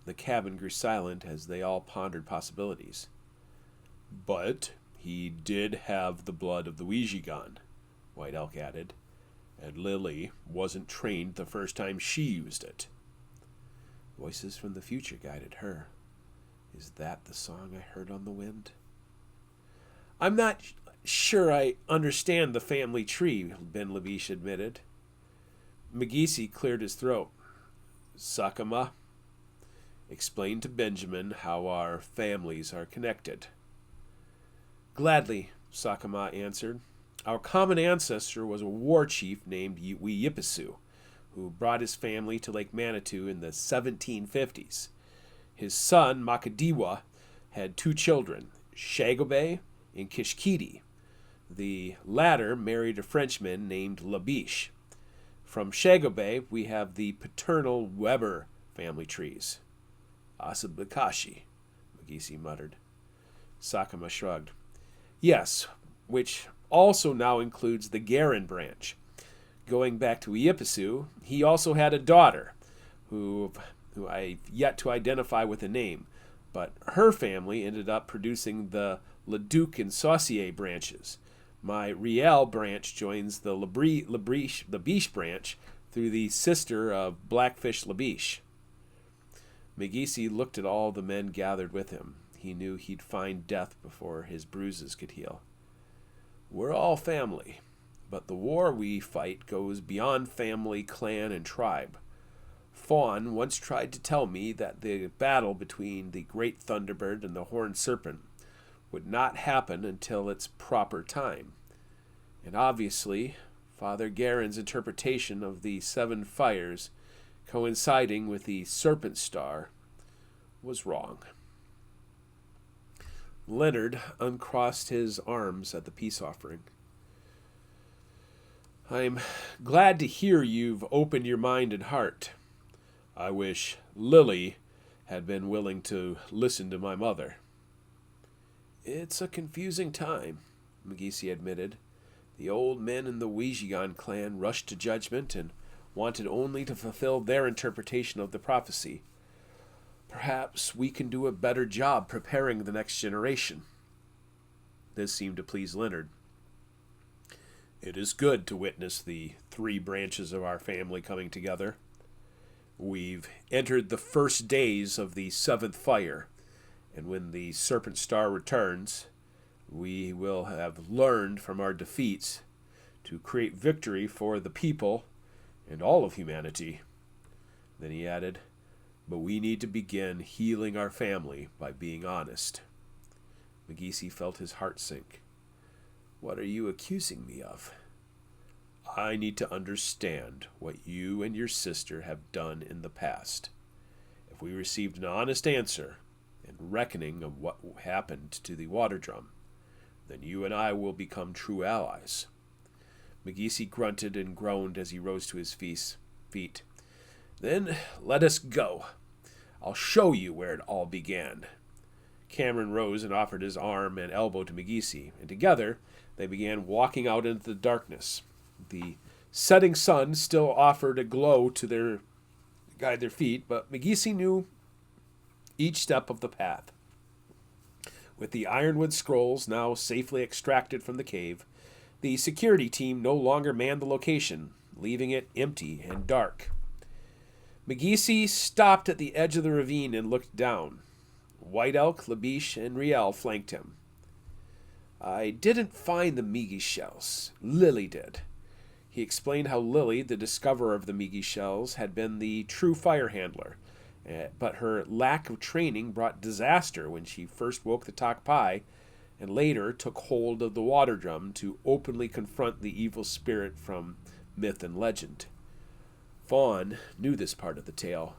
The cabin grew silent as they all pondered possibilities. "But he did have the blood of the Ouija-gun," White Elk added, "and Lily wasn't trained the first time she used it." Voices from the future guided her. Is that the song I heard on the wind? "I'm not sure I understand the family tree," Ben Labiche admitted. McGeesy cleared his throat. "Sakama, explain to Benjamin how our families are connected." "Gladly," Sakama answered. "Our common ancestor was a war chief named Weeyipisu, who brought his family to Lake Manitou in the 1750s. His son, Makadiwa, had 2 children, Shagobay and Kishkiti. The latter married a Frenchman named Labiche. From Shagobay, we have the paternal Weber family trees." "Asabakashi," McGeesy muttered. Sakama shrugged. "Yes, which also now includes the Garin branch. Going back to Weeyipisu, he also had a daughter, who I've yet to identify with a name, but her family ended up producing the Leduc and Saucier branches. My Riel branch joins the Labiche branch through the sister of Blackfish Labiche." McGeesy looked at all the men gathered with him. He knew he'd find death before his bruises could heal. "We're all family, but the war we fight goes beyond family, clan, and tribe. Fawn once tried to tell me that the battle between the Great Thunderbird and the Horned Serpent would not happen until its proper time. And obviously, Father Garin's interpretation of the 7 fires coinciding with the Serpent Star was wrong." Leonard uncrossed his arms at the peace offering. "I'm glad to hear you've opened your mind and heart. I wish Lily had been willing to listen to my mother." "It's a confusing time," McGeesy admitted. "The old men in the Ouija clan rushed to judgment and wanted only to fulfill their interpretation of the prophecy. Perhaps we can do a better job preparing the next generation." This seemed to please Leonard. "It is good to witness the 3 branches of our family coming together. We've entered the first days of the 7th fire, and when the Serpent Star returns, we will have learned from our defeats to create victory for the people and all of humanity." Then he added, "But we need to begin healing our family by being honest." McGeesy felt his heart sink. "What are you accusing me of?" "I need to understand what you and your sister have done in the past. If we received an honest answer and reckoning of what happened to the water drum, then you and I will become true allies." McGeesy grunted and groaned as he rose to his feet. "Then let us go. I'll show you where it all began." Cameron rose and offered his arm and elbow to McGeesy, and together they began walking out into the darkness. The setting sun still offered a glow to guide their feet, but McGeesy knew each step of the path. With the ironwood scrolls now safely extracted from the cave, the security team no longer manned the location, leaving it empty and dark. McGeesy stopped at the edge of the ravine and looked down. White Elk, Labiche, and Riel flanked him. "I didn't find the Migi shells. Lily did." He explained how Lily, the discoverer of the Migi shells, had been the true fire handler, but her lack of training brought disaster when she first woke the Takpai and later took hold of the water drum to openly confront the evil spirit from myth and legend. Fawn knew this part of the tale.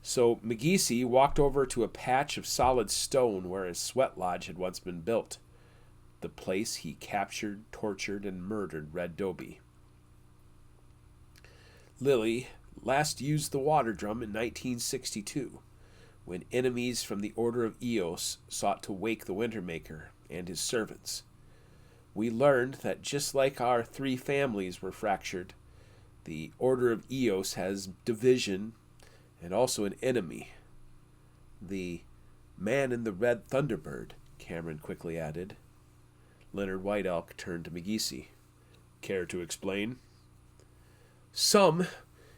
So McGeesy walked over to a patch of solid stone where a sweat lodge had once been built, the place he captured, tortured, and murdered Red Dobie. Lily last used the water drum in 1962, when enemies from the Order of Eos sought to wake the Wintermaker and his servants. We learned that just like our 3 families were fractured, the Order of Eos has division and also an enemy, The man in the red Thunderbird, Cameron quickly added. Leonard White Elk turned to McGeesy. Care to explain? Some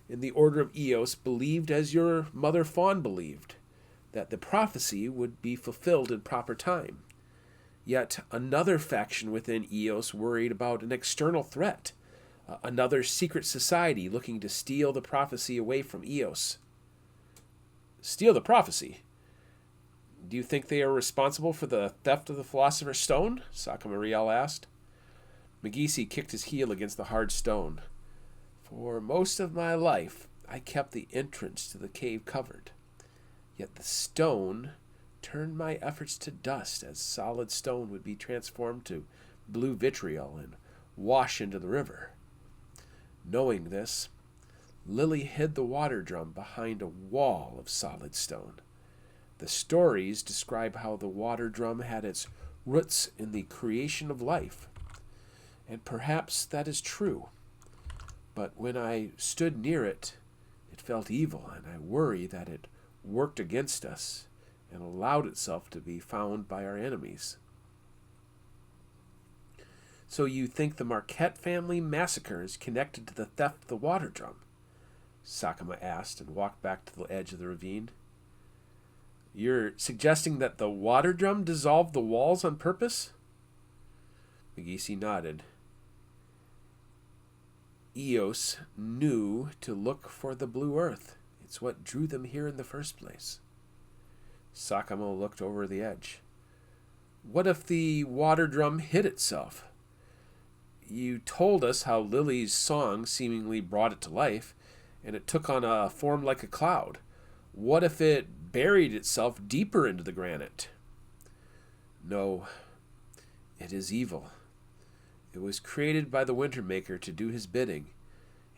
in the Order of Eos believed as your Mother Fawn believed, that the prophecy would be fulfilled in proper time. Yet another faction within Eos worried about an external threat, another secret society looking to steal the prophecy away from Eos. Steal the prophecy? Do you think they are responsible for the theft of the Philosopher's Stone? Sakamariel asked. McGeesy kicked his heel against the hard stone. For most of my life, I kept the entrance to the cave covered. Yet the stone turned my efforts to dust, as solid stone would be transformed to blue vitriol and wash into the river. Knowing this, Lily hid the water drum behind a wall of solid stone. The stories describe how the water drum had its roots in the creation of life. And perhaps that is true. But when I stood near it, it felt evil, and I worry that it worked against us and allowed itself to be found by our enemies. So you think the Marquette family massacre is connected to the theft of the water drum? Sakama asked and walked back to the edge of the ravine. You're suggesting that the water drum dissolved the walls on purpose? McGeesy nodded. Eos knew to look for the blue earth. It's what drew them here in the first place. Sakama looked over the edge. What if the water drum hid itself? You told us how Lily's song seemingly brought it to life, and it took on a form like a cloud. What if it buried itself deeper into the granite? No, it is evil. It was created by the Wintermaker to do his bidding.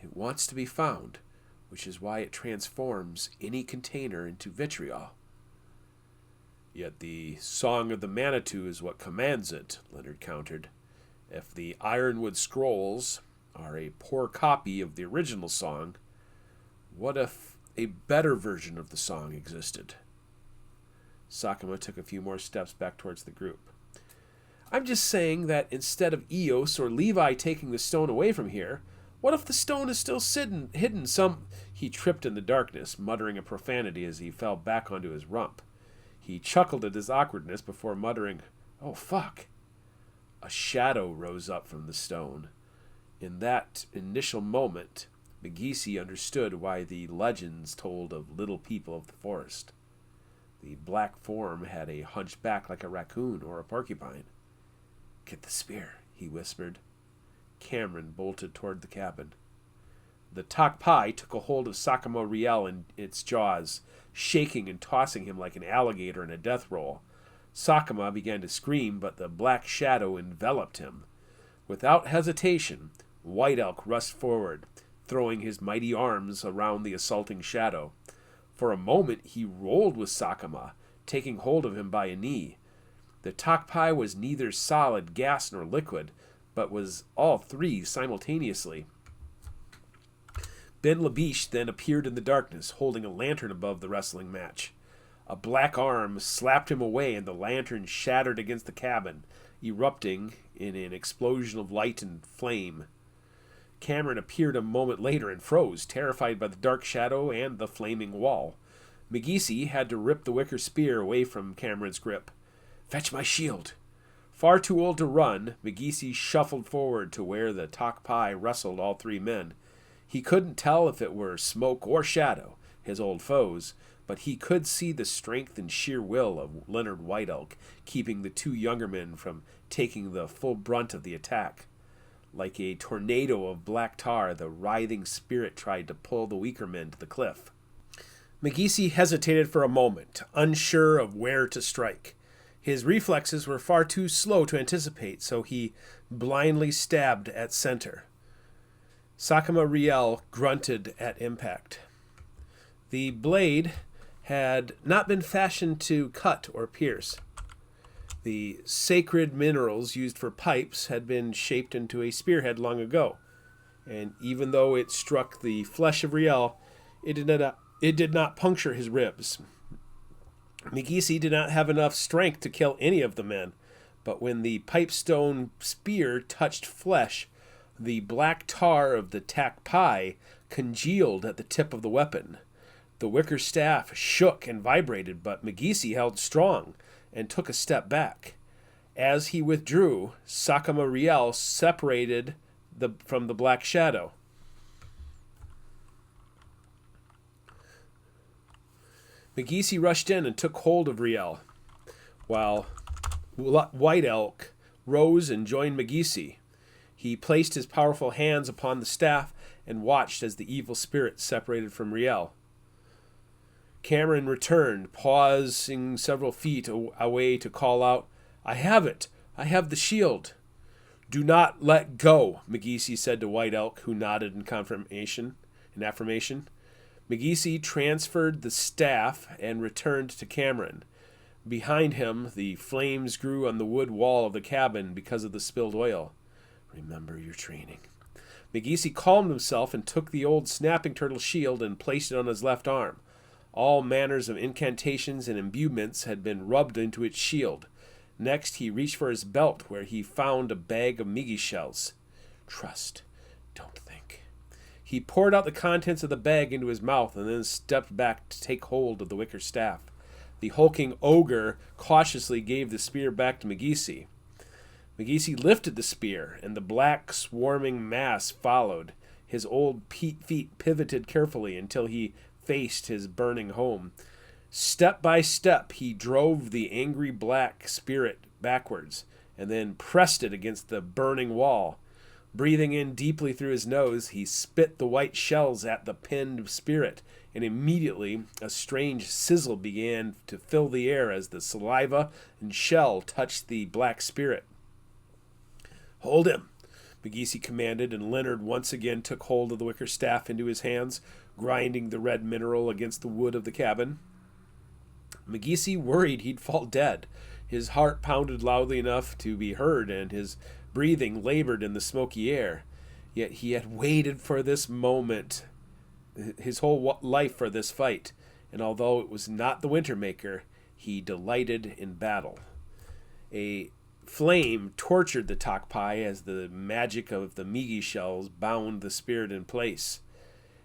It wants to be found, which is why it transforms any container into vitriol. Yet the song of the Manitou is what commands it, Leonard countered. If the Ironwood Scrolls are a poor copy of the original song, what if a better version of the song existed? Sakama took a few more steps back towards the group. I'm just saying that instead of Eos or Levi taking the stone away from here, what if the stone is still hidden some... He tripped in the darkness, muttering a profanity as he fell back onto his rump. He chuckled at his awkwardness before muttering, "Oh, fuck." A shadow rose up from the stone. In that initial moment, McGeesy understood why the legends told of little people of the forest. The black form had a hunched back like a raccoon or a porcupine. "Get the spear," he whispered. Cameron bolted toward the cabin. The Tokpai took a hold of Sakama Riel in its jaws, shaking and tossing him like an alligator in a death roll. Sakama began to scream, but the black shadow enveloped him. Without hesitation, White Elk rushed forward, throwing his mighty arms around the assaulting shadow. For a moment he rolled with Sakama, taking hold of him by a knee. The Tokpai was neither solid, gas, nor liquid, but was all three simultaneously. Ben Labiche then appeared in the darkness, holding a lantern above the wrestling match. A black arm slapped him away, and the lantern shattered against the cabin, erupting in an explosion of light and flame. Cameron appeared a moment later and froze, terrified by the dark shadow and the flaming wall. McGeesy had to rip the wicker spear away from Cameron's grip. "Fetch my shield." Far too old to run, McGeesy shuffled forward to where the Tokpai wrestled all three men. He couldn't tell if it were Smoke or Shadow, his old foes, but he could see the strength and sheer will of Leonard White Elk, keeping the two younger men from taking the full brunt of the attack. Like a tornado of black tar, the writhing spirit tried to pull the weaker men to the cliff. McGeesy hesitated for a moment, unsure of where to strike. His reflexes were far too slow to anticipate, so he blindly stabbed at center. Sakama Riel grunted at impact. The blade had not been fashioned to cut or pierce. The sacred minerals used for pipes had been shaped into a spearhead long ago, and even though it struck the flesh of Riel, it did not puncture his ribs. McGeesy did not have enough strength to kill any of the men, but when the pipestone spear touched flesh, the black tar of the tack pie congealed at the tip of the weapon. The wicker staff shook and vibrated, but McGeesy held strong and took a step back. As he withdrew, Sakama Riel separated from the black shadow. McGeesy rushed in and took hold of Riel, while White Elk rose and joined McGeesy. He placed his powerful hands upon the staff and watched as the evil spirit separated from Riel. Cameron returned, pausing several feet away to call out, "I have it! I have the shield!" "Do not let go," McGeesy said to White Elk, who nodded in affirmation. McGeesy transferred the staff and returned to Cameron. Behind him, the flames grew on the wood wall of the cabin because of the spilled oil. "Remember your training." McGeesy calmed himself and took the old snapping turtle shield and placed it on his left arm. All manners of incantations and imbuements had been rubbed into its shield. Next, he reached for his belt, where he found a bag of Migi shells. Trust, don't think. He poured out the contents of the bag into his mouth and then stepped back to take hold of the wicker staff. The hulking ogre cautiously gave the spear back to McGeesy. McGeesy lifted the spear, and the black swarming mass followed. His old feet pivoted carefully until he faced his burning home. Step by step, he drove the angry black spirit backwards, and then pressed it against the burning wall. Breathing in deeply through his nose, he spit the white shells at the pinned spirit, and immediately a strange sizzle began to fill the air as the saliva and shell touched the black spirit. "Hold him," McGeesy commanded, and Leonard once again took hold of the wicker staff into his hands, grinding the red mineral against the wood of the cabin. McGeesy worried he'd fall dead. His heart pounded loudly enough to be heard, and his breathing labored in the smoky air. Yet he had waited for this moment, his whole life for this fight, and although it was not the Wintermaker, he delighted in battle. A flame tortured the Tokpai as the magic of the Migi shells bound the spirit in place.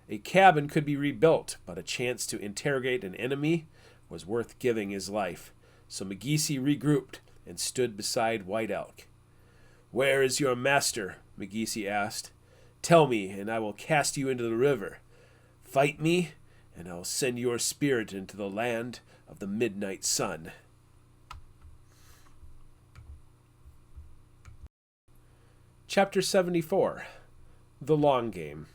A cabin could be rebuilt, but a chance to interrogate an enemy was worth giving his life. So McGeesy regrouped and stood beside White Elk. "Where is your master?" McGeesy asked. "Tell me, and I will cast you into the river. Fight me, and I'll send your spirit into the land of the midnight sun." Chapter 74. The Long Game.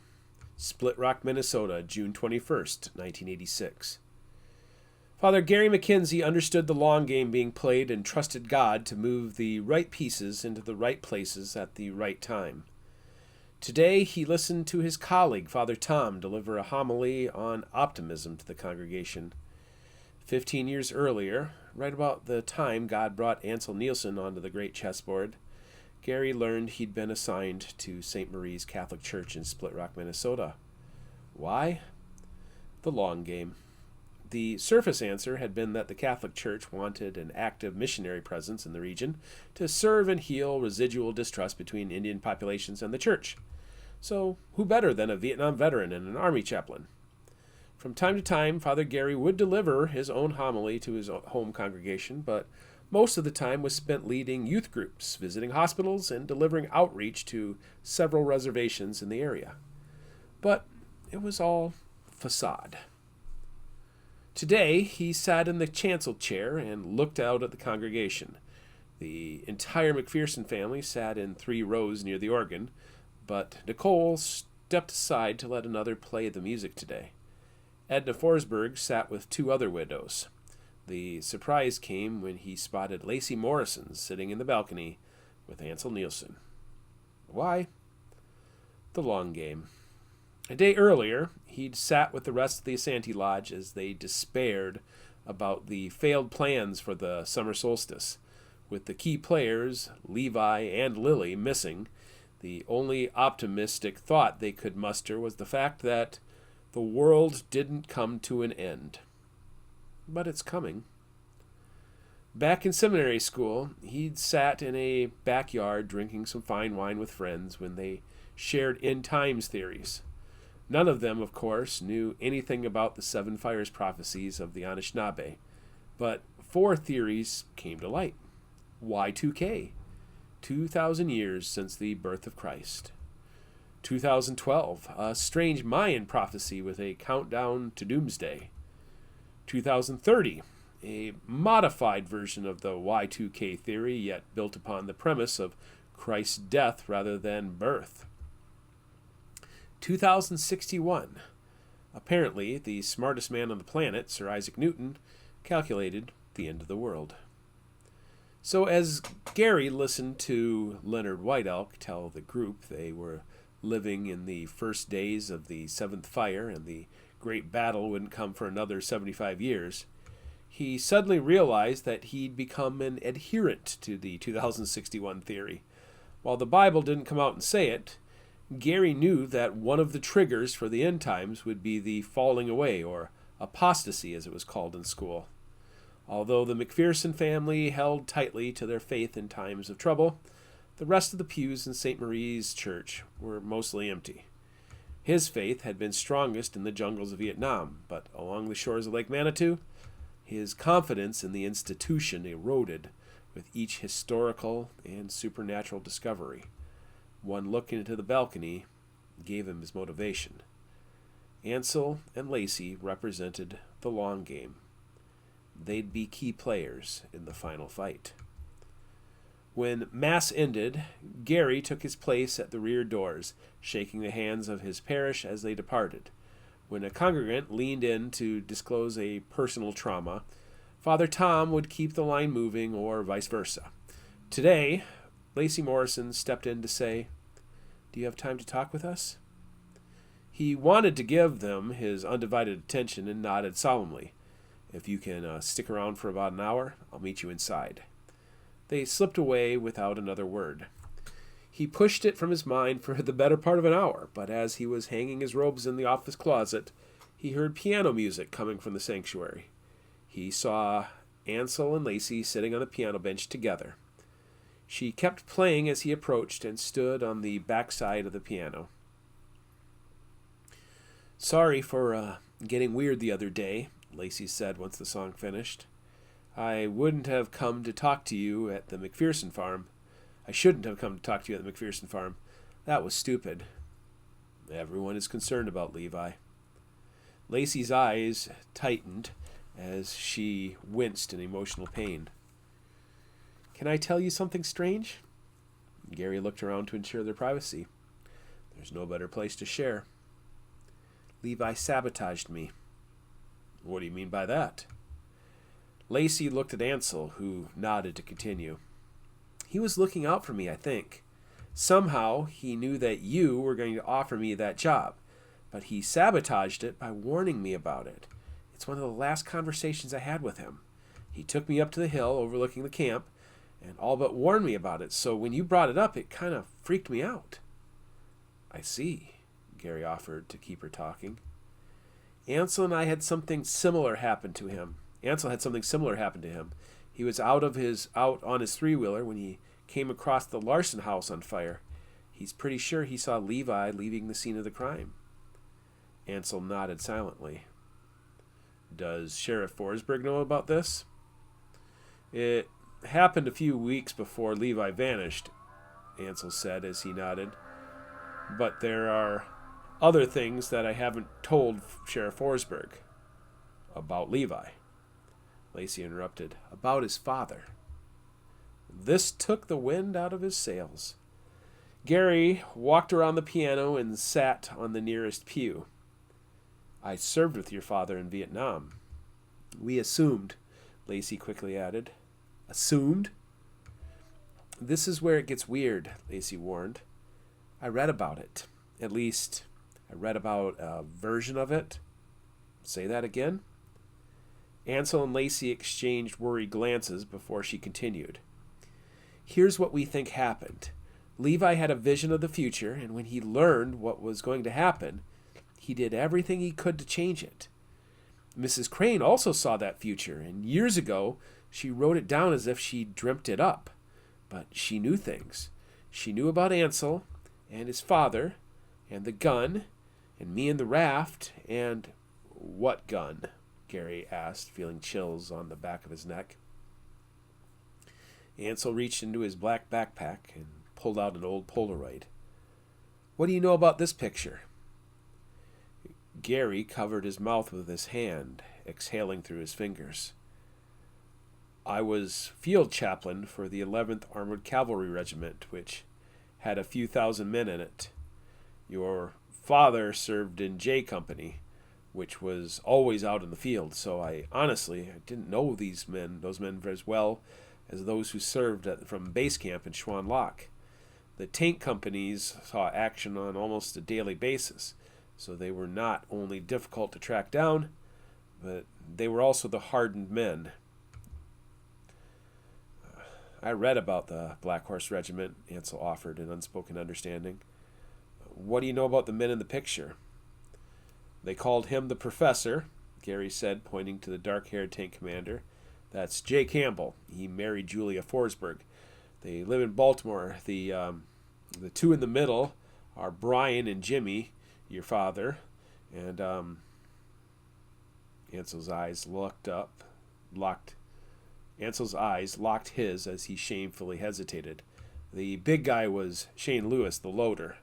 Split Rock, Minnesota, June 21st, 1986. Father Gary McKenzie understood the long game being played and trusted God to move the right pieces into the right places at the right time. Today he listened to his colleague, Father Tom, deliver a homily on optimism to the congregation. 15 years earlier, right about the time God brought Ansel Nielsen onto the great chessboard, Gary learned he'd been assigned to St. Marie's Catholic Church in Split Rock, Minnesota. Why? The long game. The surface answer had been that the Catholic Church wanted an active missionary presence in the region to serve and heal residual distrust between Indian populations and the Church. So who better than a Vietnam veteran and an Army chaplain? From time to time, Father Gary would deliver his own homily to his home congregation, but most of the time was spent leading youth groups, visiting hospitals, and delivering outreach to several reservations in the area. But it was all facade. Today, he sat in the chancel chair and looked out at the congregation. The entire McPherson family sat in 3 rows near the organ, but Nicole stepped aside to let another play the music today. Edna Forsberg sat with 2 other widows. The surprise came when he spotted Lacey Morrison sitting in the balcony with Ansel Nielsen. Why? The long game. A day earlier, he'd sat with the rest of the Asante Lodge as they despaired about the failed plans for the summer solstice. With the key players, Levi and Lily, missing, the only optimistic thought they could muster was the fact that the world didn't come to an end. But it's coming. Back in seminary school, he'd sat in a backyard drinking some fine wine with friends when they shared end times theories. None of them, of course, knew anything about the seven fires prophecies of the Anishinaabe, but four theories came to light. Y2K, 2,000 years since the birth of Christ. 2012, a strange Mayan prophecy with a countdown to doomsday. 2030, a modified version of the Y2K theory, yet built upon the premise of Christ's death rather than birth. 2061, apparently the smartest man on the planet, Sir Isaac Newton, calculated the end of the world. So as Gary listened to Leonard Whiteelk tell the group they were living in the first days of the seventh fire and the great battle wouldn't come for another 75 years, he suddenly realized that he'd become an adherent to the 2061 theory. While the Bible didn't come out and say it, Gary knew that one of the triggers for the end times would be the falling away, or apostasy as it was called in school. Although the McPherson family held tightly to their faith in times of trouble, the rest of the pews in St. Marie's Church were mostly empty. His faith had been strongest in the jungles of Vietnam, but along the shores of Lake Manitou, his confidence in the institution eroded with each historical and supernatural discovery. One look into the balcony gave him his motivation. Ansel and Lacey represented the long game. They'd be key players in the final fight. When Mass ended, Gary took his place at the rear doors, shaking the hands of his parish as they departed. When a congregant leaned in to disclose a personal trauma, Father Tom would keep the line moving, or vice versa. Today, Lacey Morrison stepped in to say, "Do you have time to talk with us?" He wanted to give them his undivided attention and nodded solemnly. "If you can stick around for about an hour, I'll meet you inside." They slipped away without another word. He pushed it from his mind for the better part of an hour, but as he was hanging his robes in the office closet, he heard piano music coming from the sanctuary. He saw Ansel and Lacey sitting on the piano bench together. She kept playing as he approached and stood on the backside of the piano. "Sorry for getting weird the other day," Lacey said once the song finished. "I wouldn't have come to talk to you at the McPherson farm. I shouldn't have come to talk to you at the McPherson farm. That was stupid." "Everyone is concerned about Levi." Lacey's eyes tightened as she winced in emotional pain. "Can I tell you something strange?" Gary looked around to ensure their privacy. "There's no better place to share." "Levi sabotaged me." "What do you mean by that?" Lacey looked at Ansel, who nodded to continue. "He was looking out for me, I think. Somehow he knew that you were going to offer me that job, but he sabotaged it by warning me about it. It's one of the last conversations I had with him. He took me up to the hill overlooking the camp and all but warned me about it, so when you brought it up, it kind of freaked me out." "I see," Gary offered to keep her talking. Ansel had something similar happen to him. He was out on his three-wheeler when he came across the Larson house on fire. He's pretty sure he saw Levi leaving the scene of the crime. Ansel nodded silently. "Does Sheriff Forsberg know about this?" "It happened a few weeks before Levi vanished," Ansel said as he nodded. "But there are other things that I haven't told Sheriff Forsberg." "About Levi?" Lacey interrupted. "About his father." This took the wind out of his sails. Gary walked around the piano and sat on the nearest pew. "I served with your father in Vietnam." "We assumed," Lacey quickly added. "Assumed?" "This is where it gets weird," Lacey warned. "I read about it. At least, I read about a version of it." "Say that again?" Ansel and Lacey exchanged worried glances before she continued. "Here's what we think happened. Levi had a vision of the future, and when he learned what was going to happen, he did everything he could to change it. Mrs. Crane also saw that future, and years ago, She wrote it down as if she dreamt it up. But she knew things. She knew about Ansel and his father and the gun and me in the raft and... What gun? Gary asked, feeling chills on the back of his neck. Ansel reached into his black backpack and pulled out an old Polaroid. What do you know about this picture? Gary covered his mouth with his hand, exhaling through his fingers. I was field chaplain for the 11th Armored Cavalry Regiment, which had a few thousand men in it. Your father served in J Company, which was always out in the field, so I didn't know those men as well as those who served from base camp in Schwan Loch. The tank companies saw action on almost a daily basis, so they were not only difficult to track down, but they were also the hardened men. I read about the Black Horse Regiment, Ansel offered in unspoken understanding. What do you know about the men in the picture? They called him the Professor, Gary said, pointing to the dark-haired tank commander. That's Jay Campbell. He married Julia Forsberg. They live in Baltimore. The two in the middle are Brian and Jimmy, your father. And Ansel's eyes locked his as he shamefully hesitated. The big guy was Shane Lewis, the loader.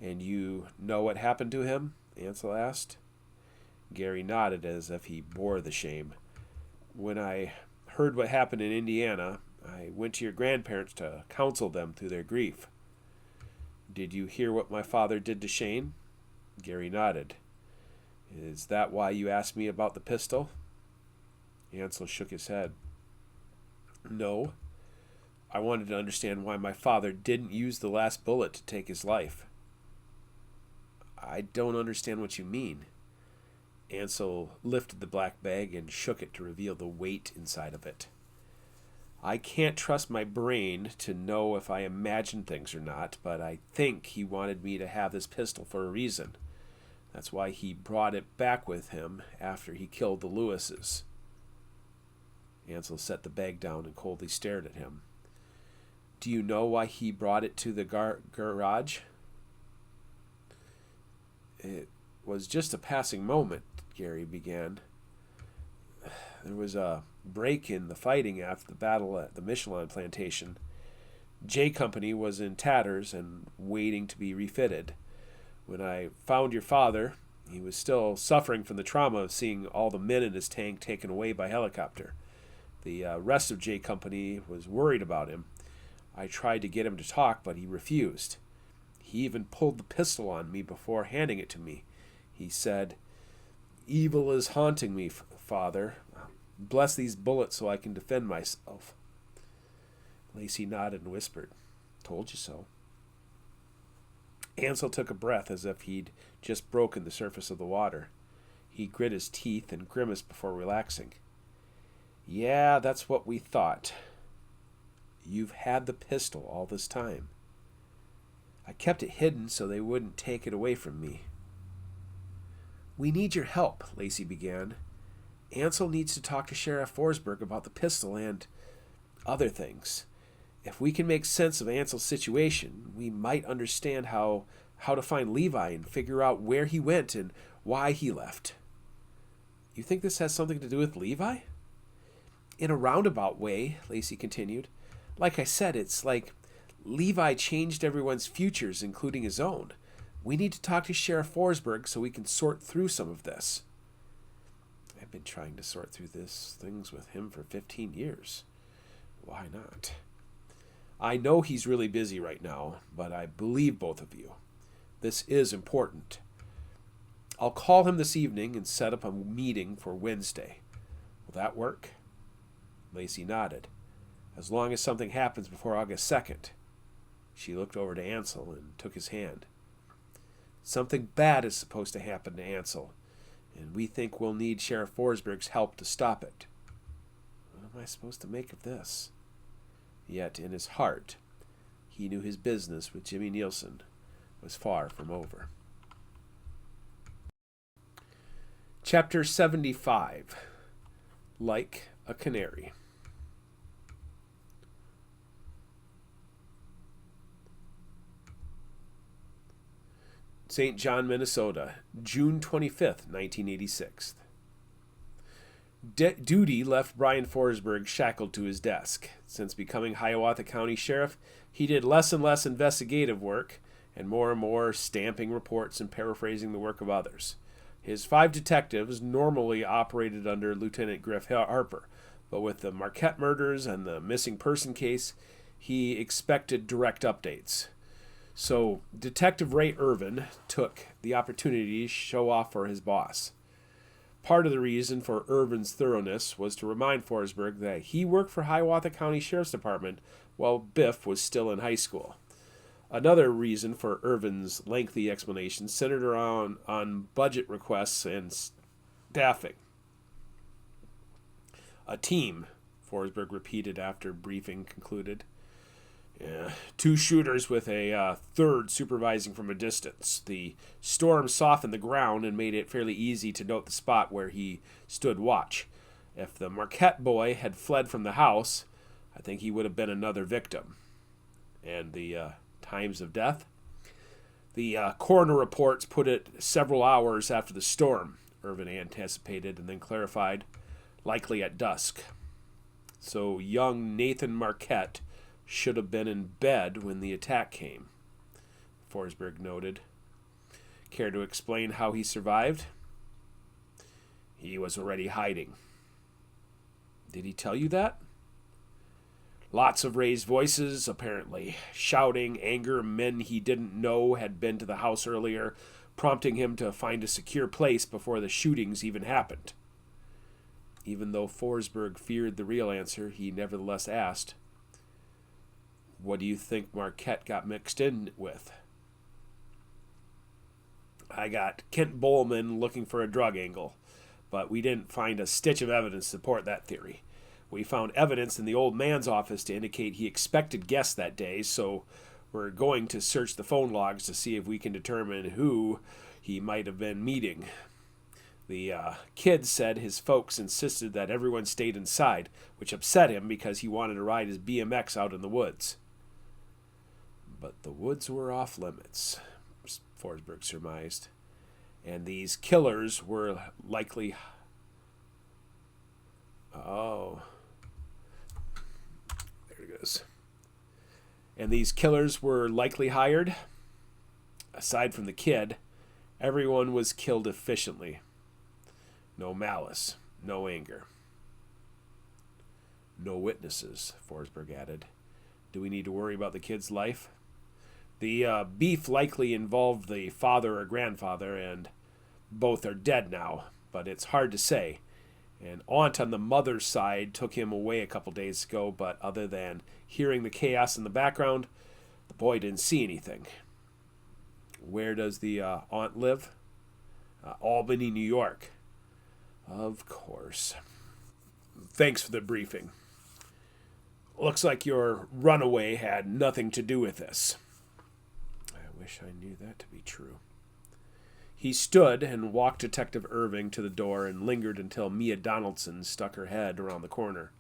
And you know what happened to him? Ansel asked. Gary nodded as if he bore the shame. When I heard what happened in Indiana, I went to your grandparents to counsel them through their grief. Did you hear what my father did to Shane? Gary nodded. Is that why you asked me about the pistol? Ansel shook his head. No. I wanted to understand why my father didn't use the last bullet to take his life. I don't understand what you mean. Ansel lifted the black bag and shook it to reveal the weight inside of it. I can't trust my brain to know if I imagined things or not, but I think he wanted me to have this pistol for a reason. That's why he brought it back with him after he killed the Lewises. Ansel set the bag down and coldly stared at him. Do you know why he brought it to the garage? It was just a passing moment, Gary began. There was a break in the fighting after the battle at the Michelin plantation. J Company was in tatters and waiting to be refitted. When I found your father, he was still suffering from the trauma of seeing all the men in his tank taken away by helicopter. The rest of J Company was worried about him. I tried to get him to talk, but he refused. He even pulled the pistol on me before handing it to me. He said, "Evil is haunting me, Father. Bless these bullets so I can defend myself." Lacey nodded and whispered, "Told you so." Ansel took a breath as if he'd just broken the surface of the water. He grit his teeth and grimaced before relaxing. Yeah, that's what we thought. You've had the pistol all this time. I kept it hidden so they wouldn't take it away from me. We need your help, Lacey began. Ansel needs to talk to Sheriff Forsberg about the pistol and other things. If we can make sense of Ansel's situation, we might understand how to find Levi and figure out where he went and why he left. You think this has something to do with Levi? In a roundabout way, Lacey continued. Like I said, it's like Levi changed everyone's futures, including his own. We need to talk to Sheriff Forsberg so we can sort through some of this. I've been trying to sort through things with him for 15 years. Why not? I know he's really busy right now, but I believe both of you. This is important. I'll call him this evening and set up a meeting for Wednesday. Will that work? Lacey nodded. As long as something happens before August 2nd. She looked over to Ansel and took his hand. Something bad is supposed to happen to Ansel, and we think we'll need Sheriff Forsberg's help to stop it. What am I supposed to make of this? Yet in his heart, he knew his business with Jimmy Nielsen was far from over. Chapter 75. Like a canary. St. John, Minnesota, June 25th, 1986. Duty left Brian Forsberg shackled to his desk. Since becoming Hiawatha County Sheriff, he did less and less investigative work and more stamping reports and paraphrasing the work of others. His 5 detectives normally operated under Lieutenant Griff Harper, but with the Marquette murders and the missing person case, he expected direct updates. So Detective Ray Irvin took the opportunity to show off for his boss. Part of the reason for Irvin's thoroughness was to remind Forsberg that he worked for Hiawatha County Sheriff's Department while Biff was still in high school. Another reason for Irvin's lengthy explanation centered around on budget requests and staffing. A team, Forsberg repeated after briefing concluded. 2 shooters with a third supervising from a distance. The storm softened the ground and made it fairly easy to note the spot where he stood watch. If the Marquette boy had fled from the house, I think he would have been another victim. And the times of death? The coroner reports put it several hours after the storm, Irvin anticipated and then clarified, likely at dusk. So young Nathan Marquette should have been in bed when the attack came, Forsberg noted. Care to explain how he survived? He was already hiding. Did he tell you that? Lots of raised voices, apparently. Shouting, anger, men he didn't know had been to the house earlier, prompting him to find a secure place before the shootings even happened. Even though Forsberg feared the real answer, he nevertheless asked, "What do you think Marquette got mixed in with?" "I got Kent Bowman looking for a drug angle, but we didn't find a stitch of evidence to support that theory. We found evidence in the old man's office to indicate he expected guests that day, so we're going to search the phone logs to see if we can determine who he might have been meeting. The kid said his folks insisted that everyone stayed inside, which upset him because he wanted to ride his BMX out in the woods." But the woods were off limits, Forsberg surmised, and these killers were likely... There it goes. And these killers were likely hired? Aside from the kid, everyone was killed efficiently. No malice, no anger. No witnesses, Forsberg added. Do we need to worry about the kid's life? The beef likely involved the father or grandfather, and both are dead now, but it's hard to say. An aunt on the mother's side took him away a couple days ago, but other than hearing the chaos in the background, the boy didn't see anything. Where does the aunt live? Albany, New York. Of course. Thanks for the briefing. Looks like your runaway had nothing to do with this. I wish I knew that to be true. He stood and walked Detective Irving to the door and lingered until Mia Donaldson stuck her head around the corner.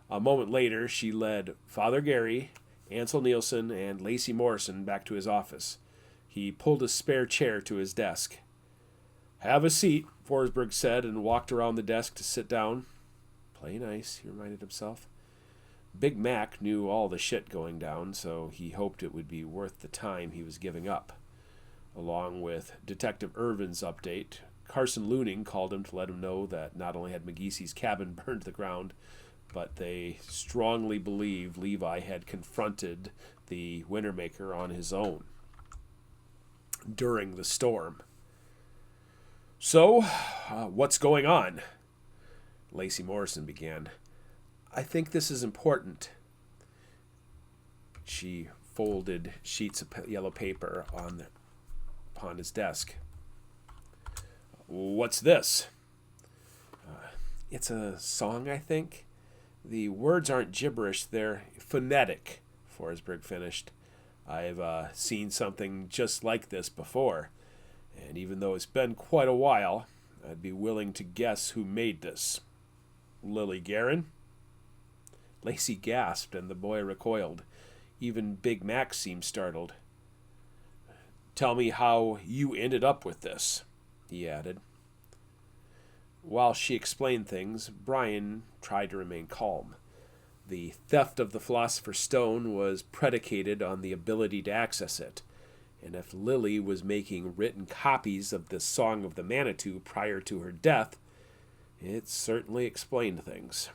A moment later, she led Father Gary, Ansel Nielsen, and Lacey Morrison back to his office. He pulled a spare chair to his desk. "Have a seat," Forsberg said, and walked around the desk to sit down. Play nice, he reminded himself. Big Mac knew all the shit going down, so he hoped it would be worth the time he was giving up. Along with Detective Irvin's update, Carson Looning called him to let him know that not only had McGeesy's cabin burned to the ground, but they strongly believed Levi had confronted the Wintermaker on his own during the storm. "So, what's going on?" Lacey Morrison began. "I think this is important." She folded sheets of yellow paper upon his desk. "What's this?" It's a song, I think. The words aren't gibberish, they're phonetic, Forsberg finished. I've seen something just like this before, and even though it's been quite a while, I'd be willing to guess who made this. Lily Guerin? Lacey gasped, and the boy recoiled. Even Big Mac seemed startled. Tell me how you ended up with this, he added. While she explained things, Brian tried to remain calm. The theft of the Philosopher's Stone was predicated on the ability to access it, and if Lily was making written copies of the Song of the Manitou prior to her death, it certainly explained things.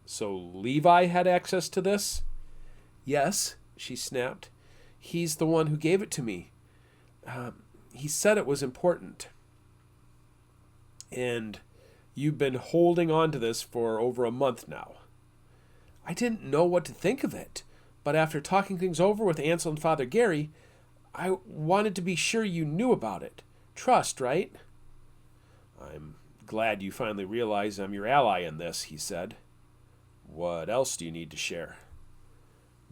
So Levi had access to this? Yes, she snapped. He's the one who gave it to me. He said it was important. And you've been holding on to this for over a month now. I didn't know what to think of it, but after talking things over with Ansel and Father Gary, I wanted to be sure you knew about it. Trust, right? I'm glad you finally realize I'm your ally in this, he said. What else do you need to share?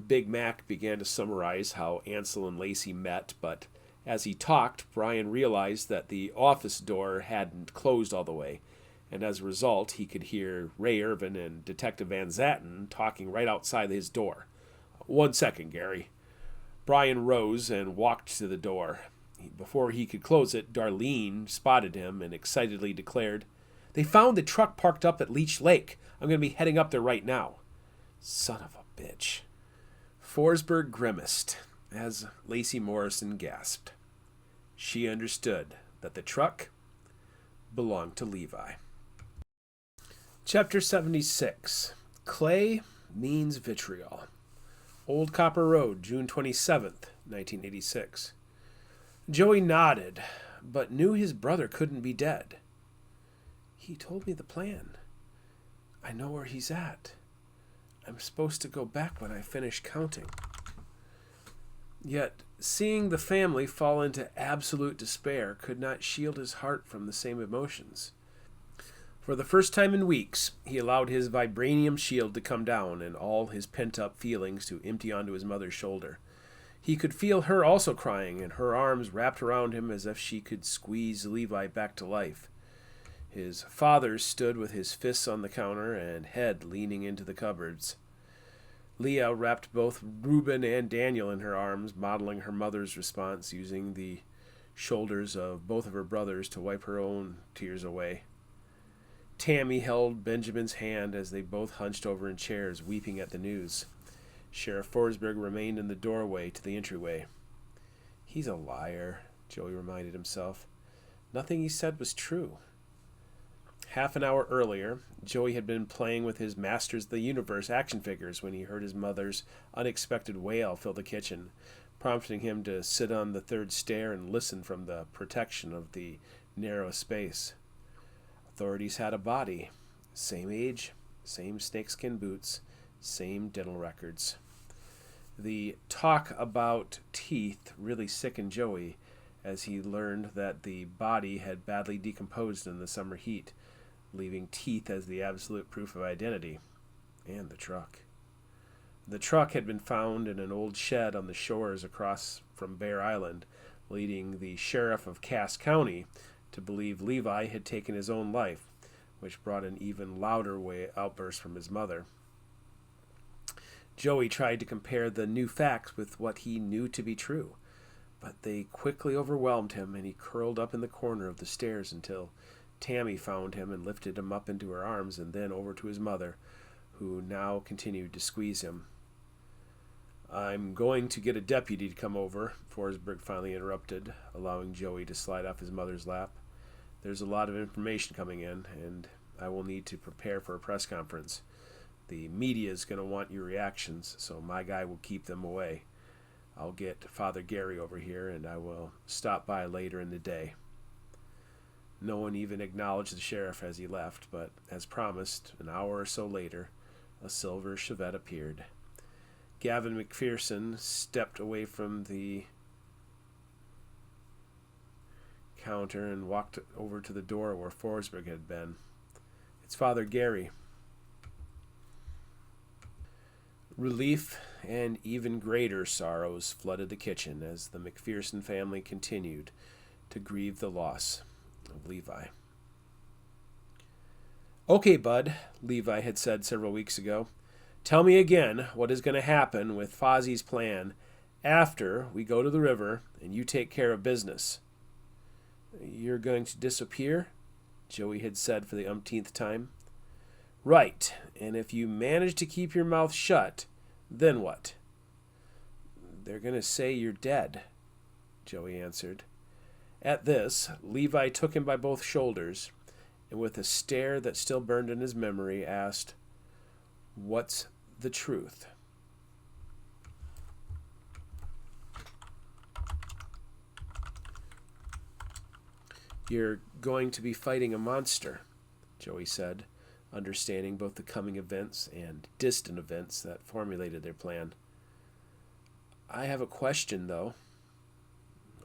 Big Mac began to summarize how Ansel and Lacey met, but as he talked, Brian realized that the office door hadn't closed all the way, and as a result, he could hear Ray Irvin and Detective Van Zatten talking right outside his door. 1 second, Gary. Brian rose and walked to the door. Before he could close it, Darlene spotted him and excitedly declared, They found the truck parked up at Leech Lake. I'm going to be heading up there right now. Son of a bitch. Forsberg grimaced as Lacey Morrison gasped. She understood that the truck belonged to Levi. Chapter 76. Clay means vitriol. Old Copper Road, June 27th, 1986. Joey nodded, but knew his brother couldn't be dead. He told me the plan. I know where he's at. I'm supposed to go back when I finish counting. Yet, seeing the family fall into absolute despair could not shield his heart from the same emotions. For the first time in weeks, he allowed his vibranium shield to come down and all his pent-up feelings to empty onto his mother's shoulder. He could feel her also crying, and her arms wrapped around him as if she could squeeze Levi back to life. His father stood with his fists on the counter and head leaning into the cupboards. Leah wrapped both Reuben and Daniel in her arms, modeling her mother's response, using the shoulders of both of her brothers to wipe her own tears away. Tammy held Benjamin's hand as they both hunched over in chairs, weeping at the news. Sheriff Forsberg remained in the doorway to the entryway. He's a liar, Joey reminded himself. Nothing he said was true. Half an hour earlier, Joey had been playing with his Masters of the Universe action figures when he heard his mother's unexpected wail fill the kitchen, prompting him to sit on the third stair and listen from the protection of the narrow space. Authorities had a body. Same age, same snakeskin boots, same dental records. The talk about teeth really sickened Joey as he learned that the body had badly decomposed in the summer heat, leaving teeth as the absolute proof of identity. And the truck. The truck had been found in an old shed on the shores across from Bear Island, leading the sheriff of Cass County to believe Levi had taken his own life, which brought an even louder outburst from his mother. Joey tried to compare the new facts with what he knew to be true, but they quickly overwhelmed him, and he curled up in the corner of the stairs until Tammy found him and lifted him up into her arms and then over to his mother, who now continued to squeeze him. I'm going to get a deputy to come over, Forsberg finally interrupted, allowing Joey to slide off his mother's lap. There's a lot of information coming in, and I will need to prepare for a press conference. The media is going to want your reactions, so my guy will keep them away. I'll get Father Gary over here, and I will stop by later in the day. No one even acknowledged the sheriff as he left, but as promised, an hour or so later, a silver Chevette appeared. Gavin McPherson stepped away from the counter and walked over to the door where Forsberg had been. It's Father Gary. Relief and even greater sorrows flooded the kitchen as the McPherson family continued to grieve the loss of Levi. Okay, Bud, Levi had said several weeks ago. Tell me again what is going to happen with Fozzie's plan after we go to the river and you take care of business. You're going to disappear? Joey had said for the umpteenth time. Right, and if you manage to keep your mouth shut, then what? They're going to say you're dead, Joey answered. At this, Levi took him by both shoulders, and with a stare that still burned in his memory, asked, What's the truth? You're going to be fighting a monster, Joey said, understanding both the coming events and distant events that formulated their plan. I have a question, though.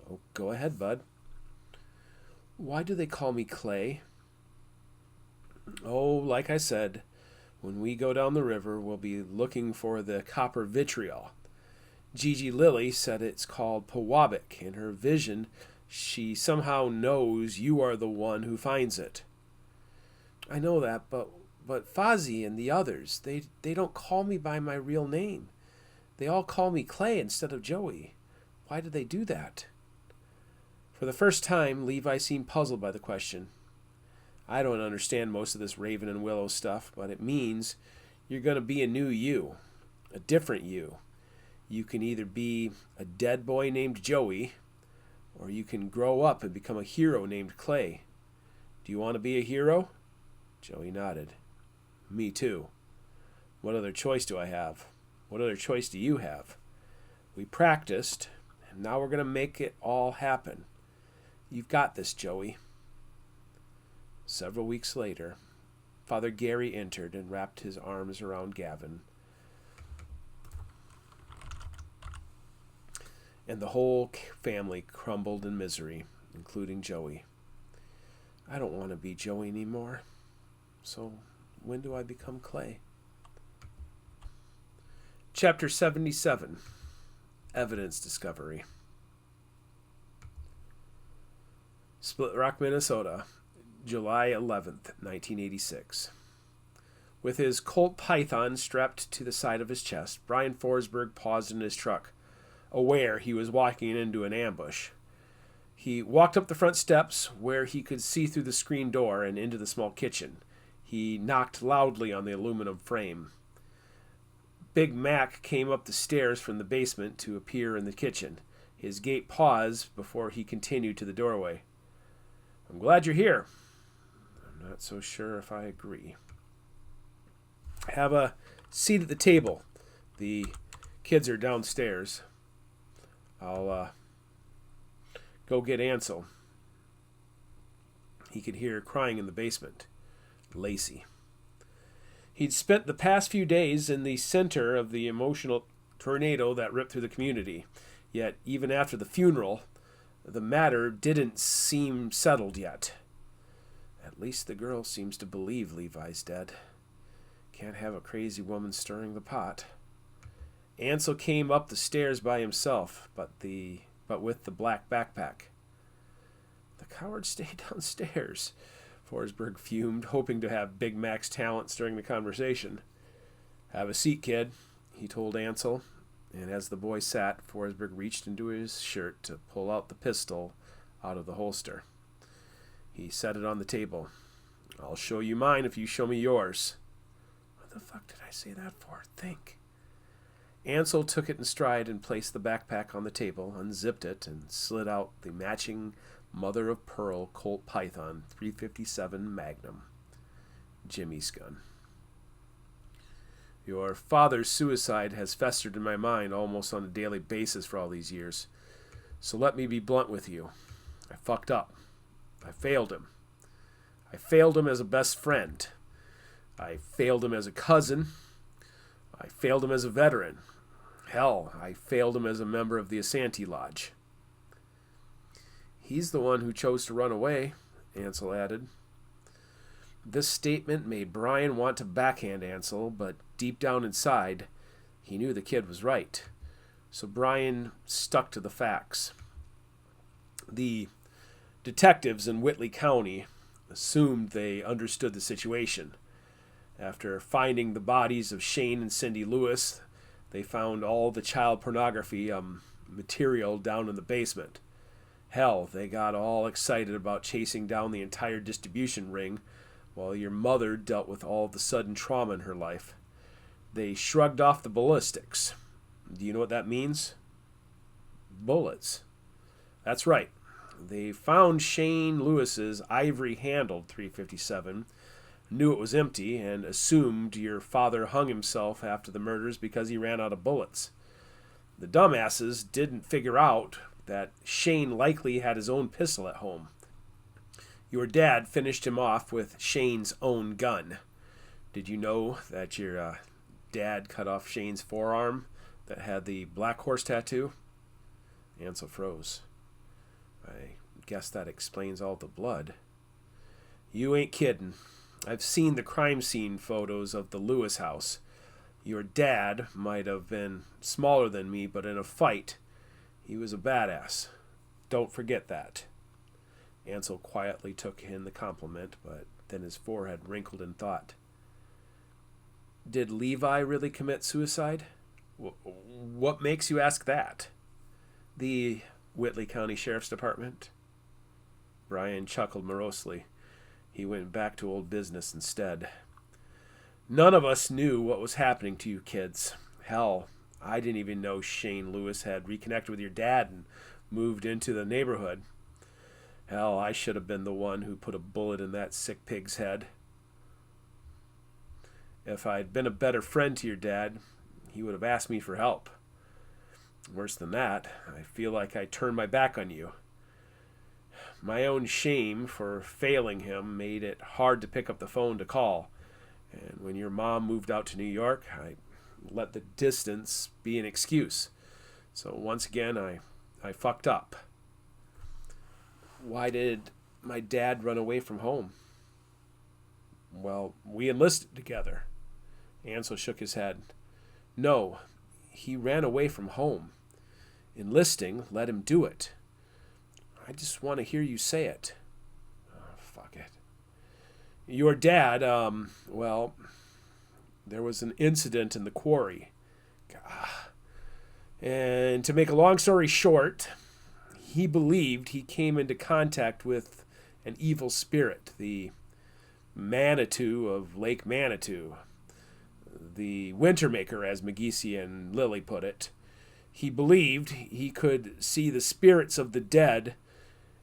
Oh, go ahead, Bud. Why do they call me Clay? Oh, like I said, when we go down the river, we'll be looking for the copper vitriol. Gigi Lily said it's called Pewabic. In her vision, she somehow knows you are the one who finds it. I know that, but Fozzie and the others, they don't call me by my real name. They all call me Clay instead of Joey. Why do they do that? For the first time, Levi seemed puzzled by the question. I don't understand most of this Raven and Willow stuff, but it means you're going to be a new you, a different you. You can either be a dead boy named Joey, or you can grow up and become a hero named Clay. Do you want to be a hero? Joey nodded. Me too. What other choice do I have? What other choice do you have? We practiced, and now we're going to make it all happen. You've got this, Joey. Several weeks later, Father Gary entered and wrapped his arms around Gavin. And the whole family crumbled in misery, including Joey. I don't want to be Joey anymore. So when do I become Clay? Chapter 77, Evidence Discovery. Split Rock, Minnesota, July 11th, 1986. With his Colt Python strapped to the side of his chest, Brian Forsberg paused in his truck, aware he was walking into an ambush. He walked up the front steps where he could see through the screen door and into the small kitchen. He knocked loudly on the aluminum frame. Big Mac came up the stairs from the basement to appear in the kitchen. His gait paused before he continued to the doorway. I'm glad you're here. I'm not so sure if I agree. Have a seat at the table. The kids are downstairs. I'll go get Ansel. He could hear crying in the basement. Lacey. He'd spent the past few days in the center of the emotional tornado that ripped through the community. Yet, even after the funeral, the matter didn't seem settled yet. At least the girl seems to believe Levi's dead. Can't have a crazy woman stirring the pot. Ansel came up the stairs by himself, but with the black backpack. The coward stayed downstairs, Forsberg fumed, hoping to have Big Mac's talents during the conversation. Have a seat, kid, he told Ansel, and as the boy sat, Forsberg reached into his shirt to pull out the pistol out of the holster. He set it on the table. I'll show you mine if you show me yours. What the fuck did I say that for? Think. Ansel took it in stride and placed the backpack on the table, unzipped it, and slid out the matching mother-of-pearl Colt Python 357 Magnum, Jimmy's gun. Your father's suicide has festered in my mind almost on a daily basis for all these years. So let me be blunt with you. I fucked up. I failed him. I failed him as a best friend. I failed him as a cousin. I failed him as a veteran. Hell, I failed him as a member of the Asante Lodge. He's the one who chose to run away, Ansel added. This statement made Brian want to backhand Ansel, but deep down inside, he knew the kid was right. So Brian stuck to the facts. The detectives in Whitley County assumed they understood the situation. After finding the bodies of Shane and Cindy Lewis, they found all the child pornography material down in the basement. Hell, they got all excited about chasing down the entire distribution ring while your mother dealt with all the sudden trauma in her life. They shrugged off the ballistics. Do you know what that means? Bullets. That's right. They found Shane Lewis's ivory-handled .357, knew it was empty, and assumed your father hung himself after the murders because he ran out of bullets. The dumbasses didn't figure out that Shane likely had his own pistol at home. Your dad finished him off with Shane's own gun. Did you know that your dad cut off Shane's forearm that had the black horse tattoo? Ansel froze. I guess that explains all the blood. You ain't kidding. I've seen the crime scene photos of the Lewis house. Your dad might have been smaller than me, but in a fight, he was a badass. Don't forget that. Ansel quietly took in the compliment, but then his forehead wrinkled in thought. Did Levi really commit suicide? What makes you ask that? The Whitley County Sheriff's Department? Brian chuckled morosely. He went back to old business instead. None of us knew what was happening to you kids. Hell, I didn't even know Shane Lewis had reconnected with your dad and moved into the neighborhood. Hell, I should have been the one who put a bullet in that sick pig's head. If I'd been a better friend to your dad, he would have asked me for help. Worse than that, I feel like I turned my back on you. My own shame for failing him made it hard to pick up the phone to call. And when your mom moved out to New York, I let the distance be an excuse. So once again, I fucked up. Why did my dad run away from home? Well, we enlisted together. Ansel shook his head. No, he ran away from home. Enlisting let him do it. I just want to hear you say it. Oh, fuck it. Your dad, well, there was an incident in the quarry. And to make a long story short, he believed he came into contact with an evil spirit, the Manitou of Lake Manitou, the Wintermaker, as McGeesey and Lily put it. He believed he could see the spirits of the dead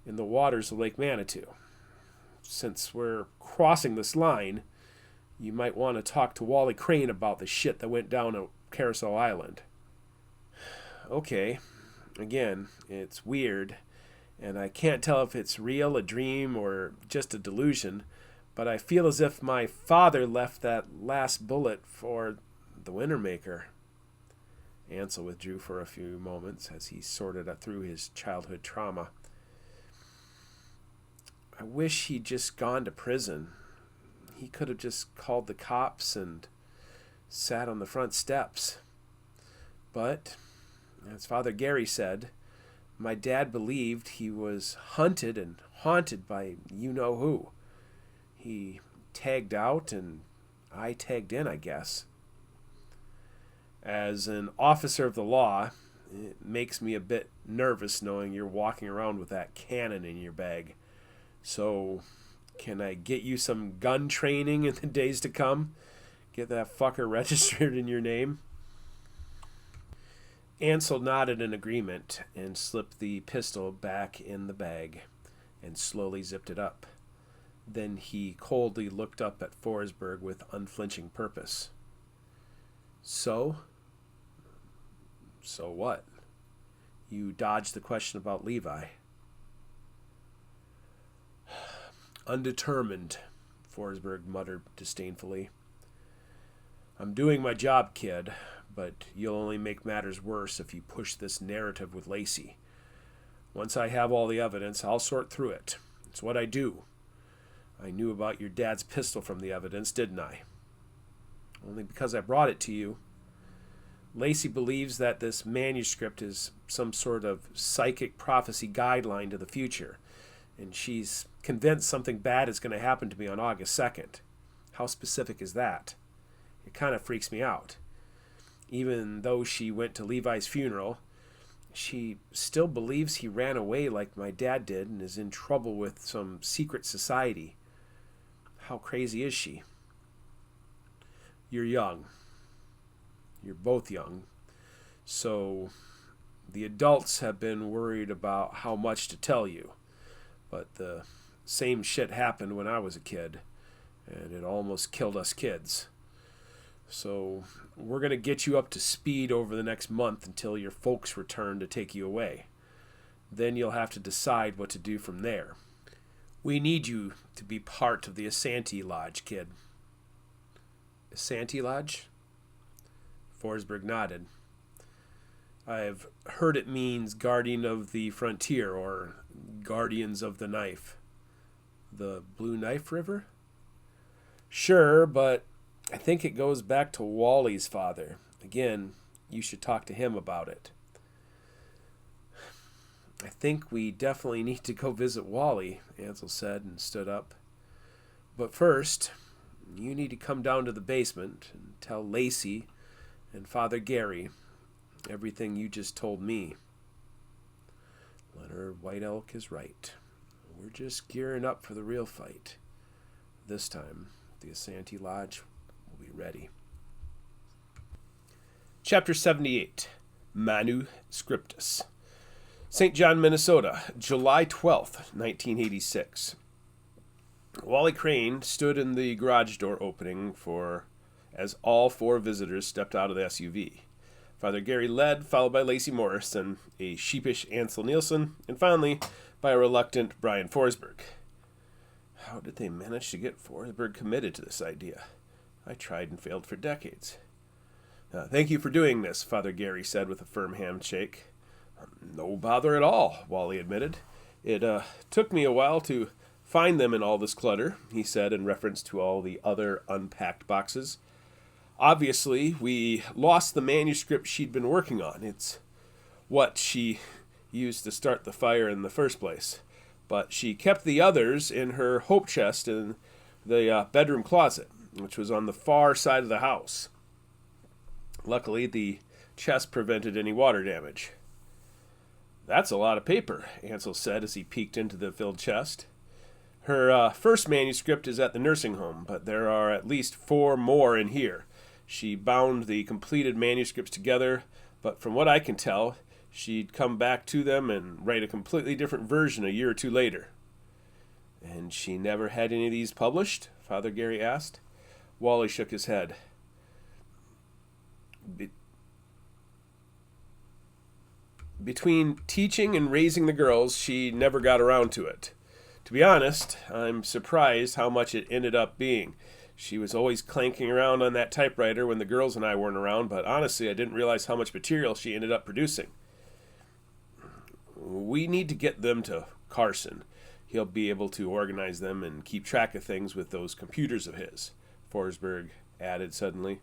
in the waters of Lake Manitou. Since we're crossing this line, you might want to talk to Wally Crane about the shit that went down at Carousel Island. Okay, again, it's weird, and I can't tell if it's real, a dream, or just a delusion, but I feel as if my father left that last bullet for the Wintermaker. Ansel withdrew for a few moments as he sorted through his childhood trauma. I wish he'd just gone to prison. He could have just called the cops and sat on the front steps. But, as Father Gary said, my dad believed he was hunted and haunted by you-know-who. He tagged out and I tagged in, I guess. As an officer of the law, it makes me a bit nervous knowing you're walking around with that cannon in your bag. So, can I get you some gun training in the days to come? Get that fucker registered in your name? Ansel nodded in agreement and slipped the pistol back in the bag and slowly zipped it up. Then he coldly looked up at Forsberg with unflinching purpose. So what? You dodged the question about Levi. Undetermined, Forsberg muttered disdainfully. I'm doing my job, kid, but you'll only make matters worse if you push this narrative with Lacey. Once I have all the evidence, I'll sort through it. It's what I do. I knew about your dad's pistol from the evidence, didn't I? Only because I brought it to you. Lacey believes that this manuscript is some sort of psychic prophecy guideline to the future, and she's convinced something bad is going to happen to me on August 2nd. How specific is that? It kind of freaks me out. Even though she went to Levi's funeral, she still believes he ran away like my dad did and is in trouble with some secret society. How crazy is she? You're young. You're both young. So the adults have been worried about how much to tell you. But the same shit happened when I was a kid, and it almost killed us kids. So we're going to get you up to speed over the next month until your folks return to take you away. Then you'll have to decide what to do from there. We need you to be part of the Asante Lodge, kid. Asante Lodge? Forsberg nodded. I've heard it means guardian of the frontier or guardians of the knife. The Blue Knife River? Sure, but I think it goes back to Wally's father. Again, you should talk to him about it. I think we definitely need to go visit Wally, Ansel said and stood up. But first, you need to come down to the basement and tell Lacey and Father Gary everything you just told me. Leonard White Elk is right. We're just gearing up for the real fight. This time, the Asante Lodge will be ready. Chapter 78, Manu Scriptus. St. John, Minnesota, July 12th, 1986. Wally Crane stood in the garage door opening as all four visitors stepped out of the SUV. Father Gary led, followed by Lacey Morris and a sheepish Ansel Nielsen, and finally by a reluctant Brian Forsberg. How did they manage to get Forsberg committed to this idea? I tried and failed for decades. Thank you for doing this, Father Gary said with a firm handshake. No bother at all, Wally admitted. It took me a while to find them in all this clutter, he said in reference to all the other unpacked boxes. Obviously, we lost the manuscript she'd been working on. It's what she used to start the fire in the first place. But she kept the others in her hope chest in the bedroom closet, which was on the far side of the house. Luckily, the chest prevented any water damage. That's a lot of paper, Ansel said as he peeked into the filled chest. Her first manuscript is at the nursing home, but there are at least 4 more in here. She bound the completed manuscripts together, but from what I can tell, she'd come back to them and write a completely different version a year or 2 later. And she never had any of these published? Father Gary asked. Wally shook his head. Between teaching and raising the girls, she never got around to it. To be honest, I'm surprised how much it ended up being. She was always clanking around on that typewriter when the girls and I weren't around, but honestly, I didn't realize how much material she ended up producing. We need to get them to Carson. He'll be able to organize them and keep track of things with those computers of his, Forsberg added suddenly.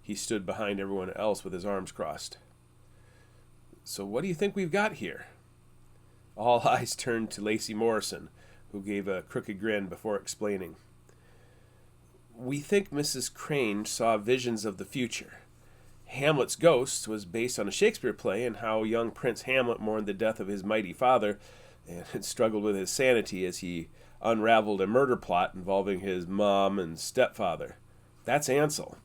He stood behind everyone else with his arms crossed. So what do you think we've got here? All eyes turned to Lacey Morrison, who gave a crooked grin before explaining. We think Mrs. Crane saw visions of the future. Hamlet's Ghost was based on a Shakespeare play and how young Prince Hamlet mourned the death of his mighty father and struggled with his sanity as he unraveled a murder plot involving his mom and stepfather. That's Ansel.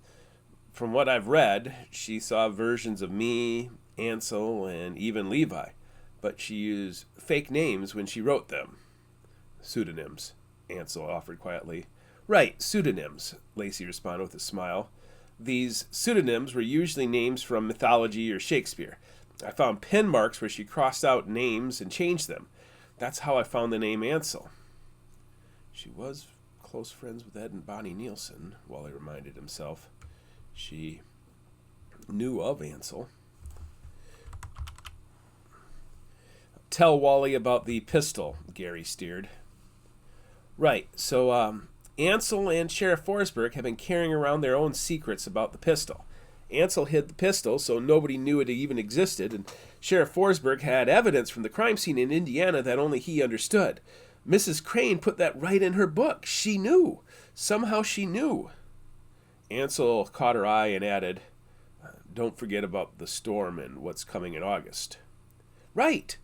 From what I've read, she saw versions of me, Ansel, and even Levi, but she used fake names when she wrote them. Pseudonyms, Ansel offered quietly. Right, pseudonyms, Lacey responded with a smile. These pseudonyms were usually names from mythology or Shakespeare. I found pen marks where she crossed out names and changed them. That's how I found the name Ansel. She was close friends with Ed and Bonnie Nielsen, Wally reminded himself. She knew of Ansel. Tell Wally about the pistol, Gary steered. Right, so Ansel and Sheriff Forsberg have been carrying around their own secrets about the pistol. Ansel hid the pistol so nobody knew it even existed, and Sheriff Forsberg had evidence from the crime scene in Indiana that only he understood. Mrs. Crane put that right in her book. She knew. Somehow she knew. Ansel caught her eye and added, don't forget about the storm and what's coming in August. Right.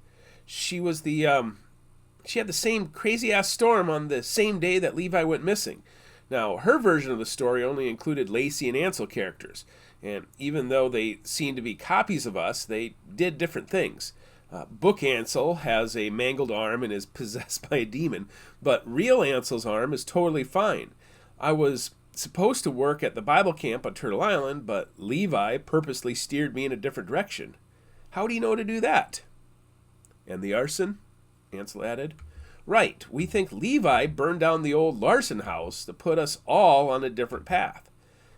She was she had the same crazy-ass storm on the same day that Levi went missing. Now, her version of the story only included Lacey and Ansel characters, and even though they seemed to be copies of us, they did different things. Book Ansel has a mangled arm and is possessed by a demon, but real Ansel's arm is totally fine. I was supposed to work at the Bible camp on Turtle Island, but Levi purposely steered me in a different direction. How do you know to do that? And the arson? Ansel added. Right, we think Levi burned down the old Larson house to put us all on a different path.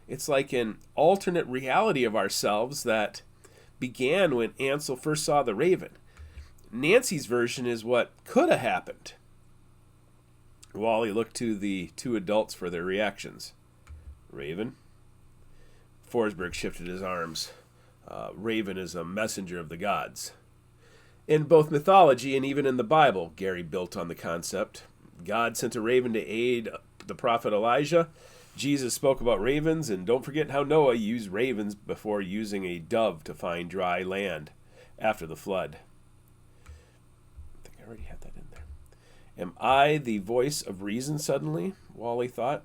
It's like an alternate reality of ourselves that began when Ansel first saw the raven. Nancy's version is what could have happened. Wally looked to the two adults for their reactions. Raven? Forsberg shifted his arms. Raven is a messenger of the gods. In both mythology and even in the Bible, Gary built on the concept. God sent a raven to aid the prophet Elijah. Jesus spoke about ravens, and don't forget how Noah used ravens before using a dove to find dry land after the flood. I think I already had that in there. Am I the voice of reason suddenly? Wally thought.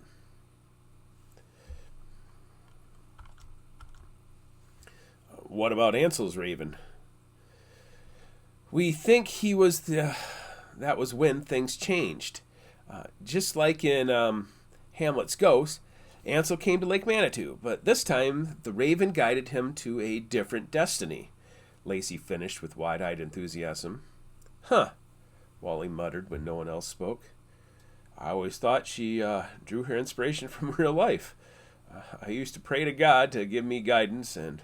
What about Ansel's raven? We think he was that was when things changed. Just like in Hamlet's Ghost, Ansel came to Lake Manitou, but this time the raven guided him to a different destiny. Lacey finished with wide-eyed enthusiasm. Huh, Wally muttered when no one else spoke. I always thought she drew her inspiration from real life. I used to pray to God to give me guidance, and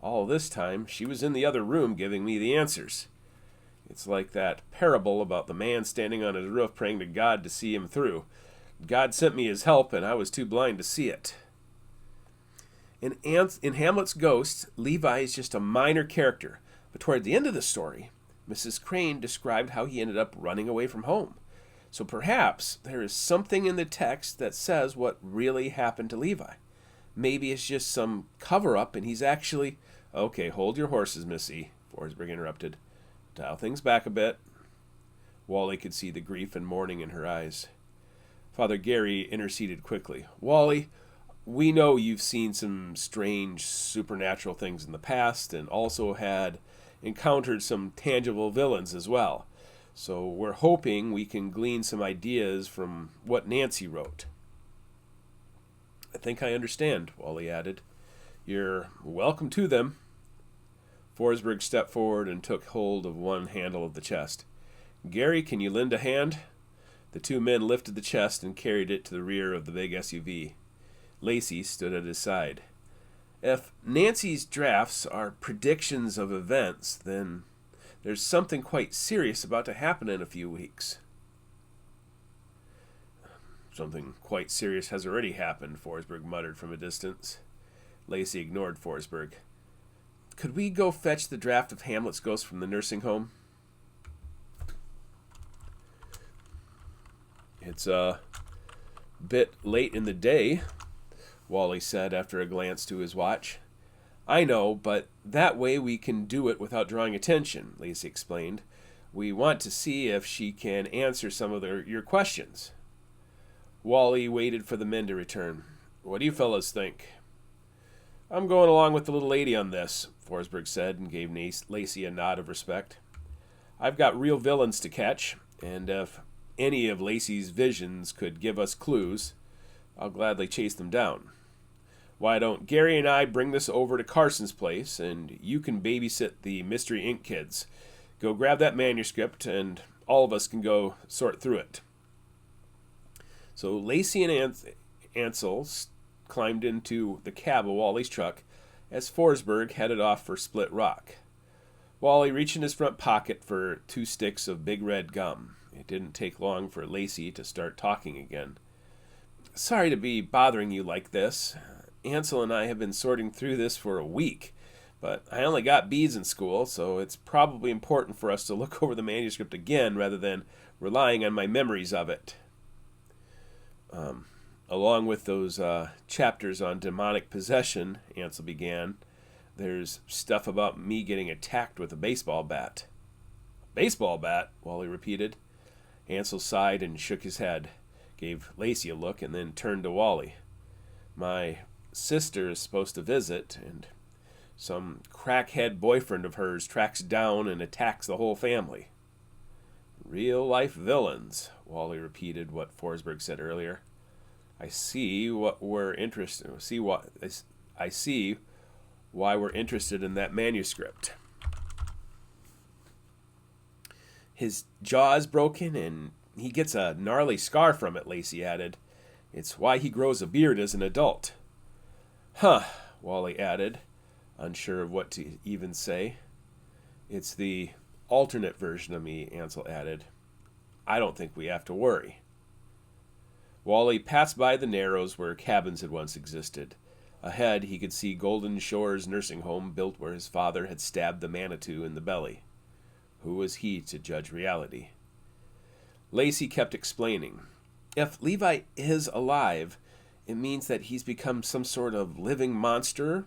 all this time she was in the other room giving me the answers. It's like that parable about the man standing on his roof praying to God to see him through. God sent me his help, and I was too blind to see it. In Hamlet's Ghost, Levi is just a minor character, but toward the end of the story, Mrs. Crane described how he ended up running away from home. So perhaps there is something in the text that says what really happened to Levi. Maybe it's just some cover-up, and he's actually... Okay, hold your horses, Missy, Forsberg interrupted. Dial things back a bit. Wally could see the grief and mourning in her eyes. Father Gary interceded quickly. Wally, we know you've seen some strange supernatural things in the past and also had encountered some tangible villains as well. So we're hoping we can glean some ideas from what Nancy wrote. I think I understand, Wally added. You're welcome to them. Forsberg stepped forward and took hold of one handle of the chest. Gary, can you lend a hand? The two men lifted the chest and carried it to the rear of the big SUV. Lacey stood at his side. If Nancy's drafts are predictions of events, then there's something quite serious about to happen in a few weeks. Something quite serious has already happened, Forsberg muttered from a distance. Lacey ignored Forsberg. Could we go fetch the draft of Hamlet's Ghost from the nursing home? It's a bit late in the day, Wally said after a glance to his watch. I know, but that way we can do it without drawing attention, Lacey explained. We want to see if she can answer some of your questions. Wally waited for the men to return. What do you fellas think? I'm going along with the little lady on this, Forsberg said, and gave Lacey a nod of respect. I've got real villains to catch, and if any of Lacey's visions could give us clues, I'll gladly chase them down. Why don't Gary and I bring this over to Carson's place, and you can babysit the Mystery Inc. kids. Go grab that manuscript, and all of us can go sort through it. So Lacey and Ansel climbed into the cab of Wally's truck as Forsberg headed off for Split Rock. Wally reached in his front pocket for 2 sticks of big red gum. It didn't take long for Lacey to start talking again. Sorry to be bothering you like this. Ansel and I have been sorting through this for a week, but I only got B's in school, so it's probably important for us to look over the manuscript again rather than relying on my memories of it. Along with those chapters on demonic possession, Ansel began, there's stuff about me getting attacked with a baseball bat. Baseball bat? Wally repeated. Ansel sighed and shook his head, gave Lacey a look, and then turned to Wally. My sister is supposed to visit, and some crackhead boyfriend of hers tracks down and attacks the whole family. Real-life villains, Wally repeated what Forsberg said earlier. I see why we're interested in that manuscript. His jaw's broken and he gets a gnarly scar from it, Lacey added. It's why he grows a beard as an adult. Huh, Wally added, unsure of what to even say. It's the alternate version of me, Ansel added. I don't think we have to worry. Wally passed by the Narrows where cabins had once existed. Ahead, he could see Golden Shores nursing home built where his father had stabbed the Manitou in the belly. Who was he to judge reality? Lacey kept explaining. If Levi is alive, it means that he's become some sort of living monster,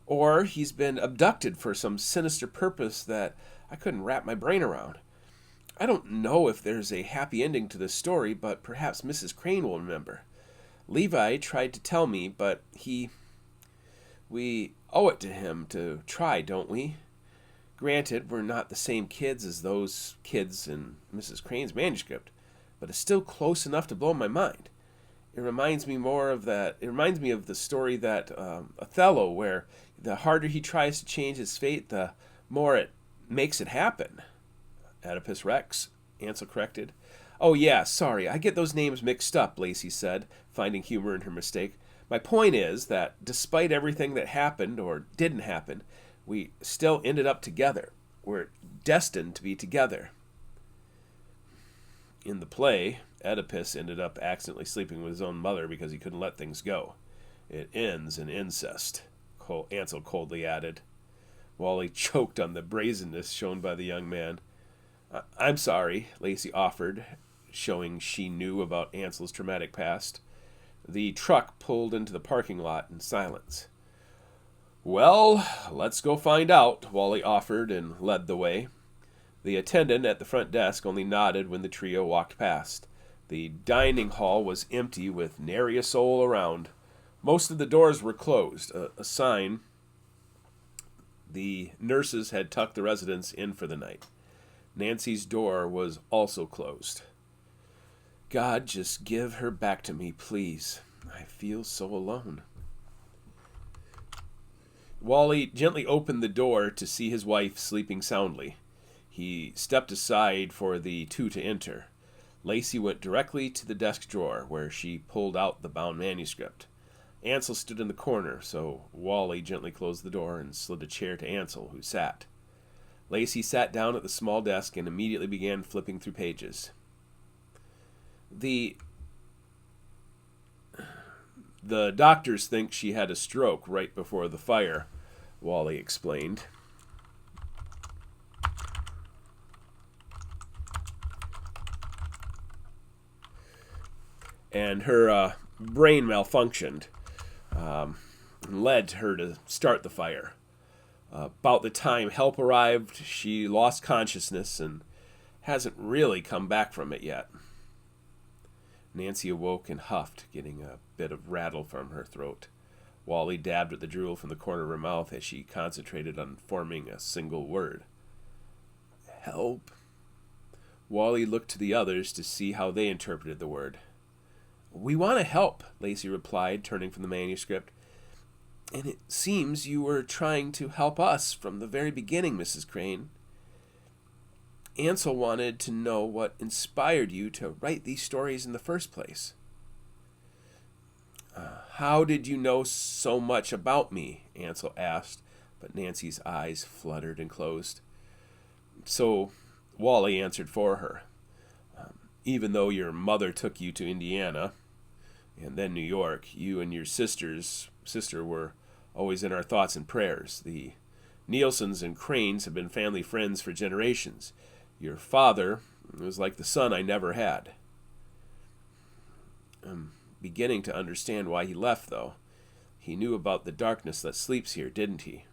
or he's been abducted for some sinister purpose that I couldn't wrap my brain around. I don't know if there's a happy ending to this story, but perhaps Mrs. Crane will remember. Levi tried to tell me, but we owe it to him to try, don't we? Granted, we're not the same kids as those kids in Mrs. Crane's manuscript, but it's still close enough to blow my mind. It reminds me of the story that Othello, where the harder he tries to change his fate, the more it makes it happen. Oedipus Rex, Ansel corrected. Oh yeah, sorry, I get those names mixed up, Lacey said, finding humor in her mistake. My point is that despite everything that happened or didn't happen, we still ended up together. We're destined to be together. In the play, Oedipus ended up accidentally sleeping with his own mother because he couldn't let things go. It ends in incest, Ansel coldly added. Wally choked on the brazenness shown by the young man. I'm sorry, Lacey offered, showing she knew about Ansel's traumatic past. The truck pulled into the parking lot in silence. Well, let's go find out, Wally offered and led the way. The attendant at the front desk only nodded when the trio walked past. The dining hall was empty with nary a soul around. Most of the doors were closed, a sign the nurses had tucked the residents in for the night. Nancy's door was also closed. God, just give her back to me, please. I feel so alone. Wally gently opened the door to see his wife sleeping soundly. He stepped aside for the two to enter. Lacey went directly to the desk drawer, where she pulled out the bound manuscript. Ansel stood in the corner, so Wally gently closed the door and slid a chair to Ansel, who sat. Lacey sat down at the small desk and immediately began flipping through pages. The doctors think she had a stroke right before the fire, Wally explained. And her brain malfunctioned, led her to start the fire. About the time help arrived, she lost consciousness and hasn't really come back from it yet. Nancy awoke and huffed, getting a bit of rattle from her throat. Wally dabbed at the drool from the corner of her mouth as she concentrated on forming a single word. Help. Wally looked to the others to see how they interpreted the word. We want to help, Lacey replied, turning from the manuscript. And it seems you were trying to help us from the very beginning, Mrs. Crane. Ansel wanted to know what inspired you to write these stories in the first place. How did you know so much about me? Ansel asked, but Nancy's eyes fluttered and closed. So Wally answered for her. Even though your mother took you to Indiana and then New York, you and your sister were always in our thoughts and prayers. The Nielsen's and Cranes have been family friends for generations. Your father was like the son I never had. I'm beginning to understand why he left, though. He knew about the darkness that sleeps here, didn't he?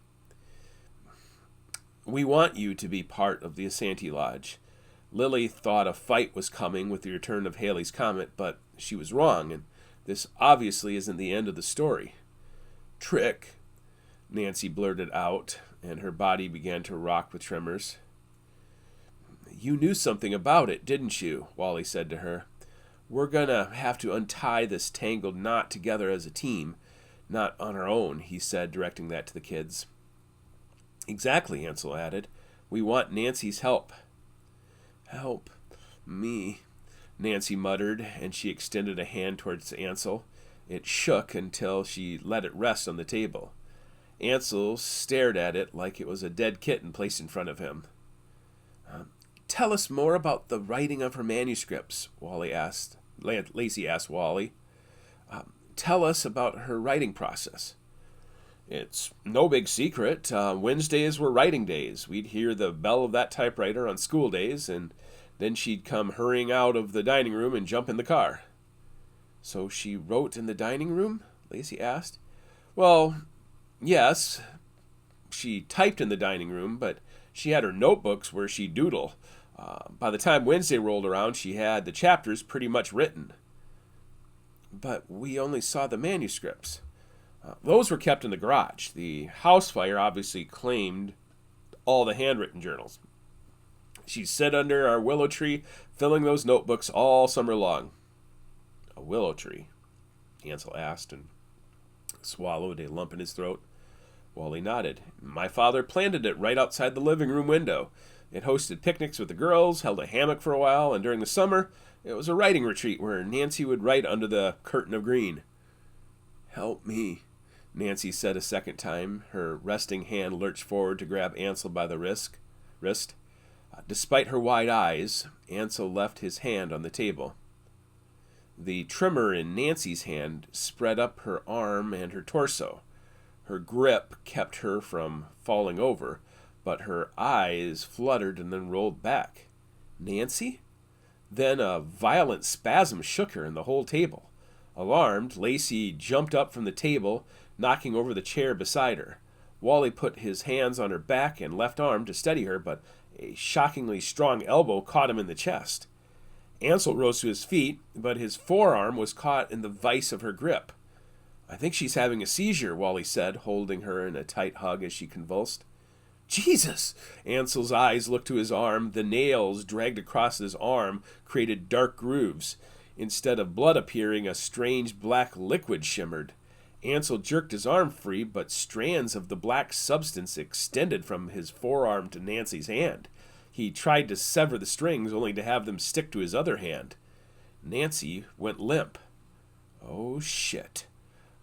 We want you to be part of the Asante Lodge. Lily thought a fight was coming with the return of Halley's Comet, but she was wrong, and this obviously isn't the end of the story. Trick, Nancy blurted out, and her body began to rock with tremors. You knew something about it, didn't you? Wally said to her. We're gonna have to untie this tangled knot together as a team, not on our own, he said, directing that to the kids. Exactly, Ansel added. We want Nancy's help. Help me, Nancy muttered, and she extended a hand towards Ansel. It shook until she let it rest on the table. Ansel stared at it like it was a dead kitten placed in front of him. Tell us more about the writing of her manuscripts, Lacey asked Wally. Tell us about her writing process. It's no big secret. Wednesdays were writing days. We'd hear the bell of that typewriter on school days, and then she'd come hurrying out of the dining room and jump in the car. So she wrote in the dining room? Lacey asked. Well, yes. She typed in the dining room, but she had her notebooks where she'd doodle. By the time Wednesday rolled around, she had the chapters pretty much written. But we only saw the manuscripts. Those were kept in the garage. The house fire obviously claimed all the handwritten journals. She sat under our willow tree, filling those notebooks all summer long. A willow tree? Ansel asked and swallowed a lump in his throat. Wally nodded. My father planted it right outside the living room window. It hosted picnics with the girls, held a hammock for a while, and during the summer, it was a writing retreat where Nancy would write under the curtain of green. Help me, Nancy said a second time. Her resting hand lurched forward to grab Ansel by the wrist. Despite her wide eyes, Ansel left his hand on the table. The tremor in Nancy's hand spread up her arm and her torso. Her grip kept her from falling over, but her eyes fluttered and then rolled back. Nancy? Then a violent spasm shook her and the whole table. Alarmed, Lacey jumped up from the table, knocking over the chair beside her. Wally put his hands on her back and left arm to steady her, but a shockingly strong elbow caught him in the chest. Ansel rose to his feet, but his forearm was caught in the vice of her grip. I think she's having a seizure, Wally said, holding her in a tight hug as she convulsed. Jesus! Ansel's eyes looked to his arm. The nails dragged across his arm created dark grooves. Instead of blood appearing, a strange black liquid shimmered. Ansel jerked his arm free, but strands of the black substance extended from his forearm to Nancy's hand. He tried to sever the strings, only to have them stick to his other hand. Nancy went limp. Oh, shit.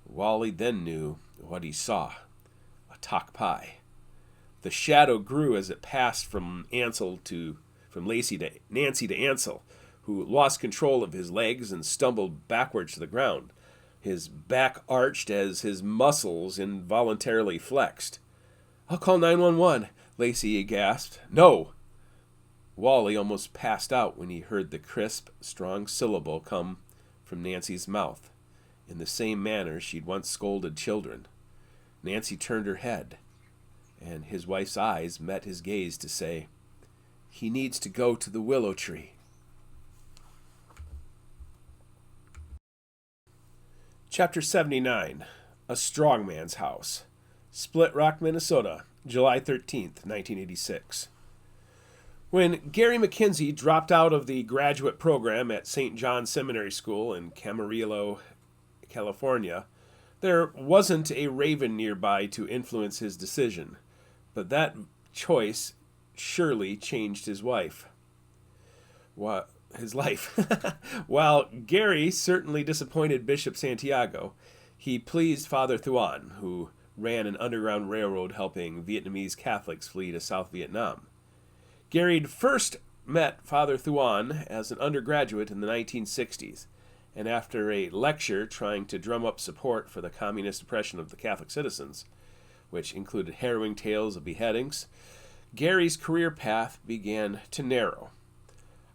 Wally then knew what he saw. A talk pie. The shadow grew as it passed from Lacey to Nancy to Ansel, who lost control of his legs and stumbled backwards to the ground. His back arched as his muscles involuntarily flexed. I'll call 911, Lacey gasped. No! Wally almost passed out when he heard the crisp, strong syllable come from Nancy's mouth, in the same manner she'd once scolded children. Nancy turned her head, and his wife's eyes met his gaze to say, He needs to go to the willow tree. Chapter 79, A Strongman's House. Split Rock, Minnesota, July 13th, 1986. When Gary McKenzie dropped out of the graduate program at St. John Seminary School in Camarillo, California, there wasn't a raven nearby to influence his decision, but that choice surely changed his life. While Gary certainly disappointed Bishop Santiago, he pleased Father Thuan, who ran an underground railroad helping Vietnamese Catholics flee to South Vietnam. Gary'd first met Father Thuan as an undergraduate in the 1960s, and after a lecture trying to drum up support for the communist oppression of the Catholic citizens, which included harrowing tales of beheadings, Gary's career path began to narrow.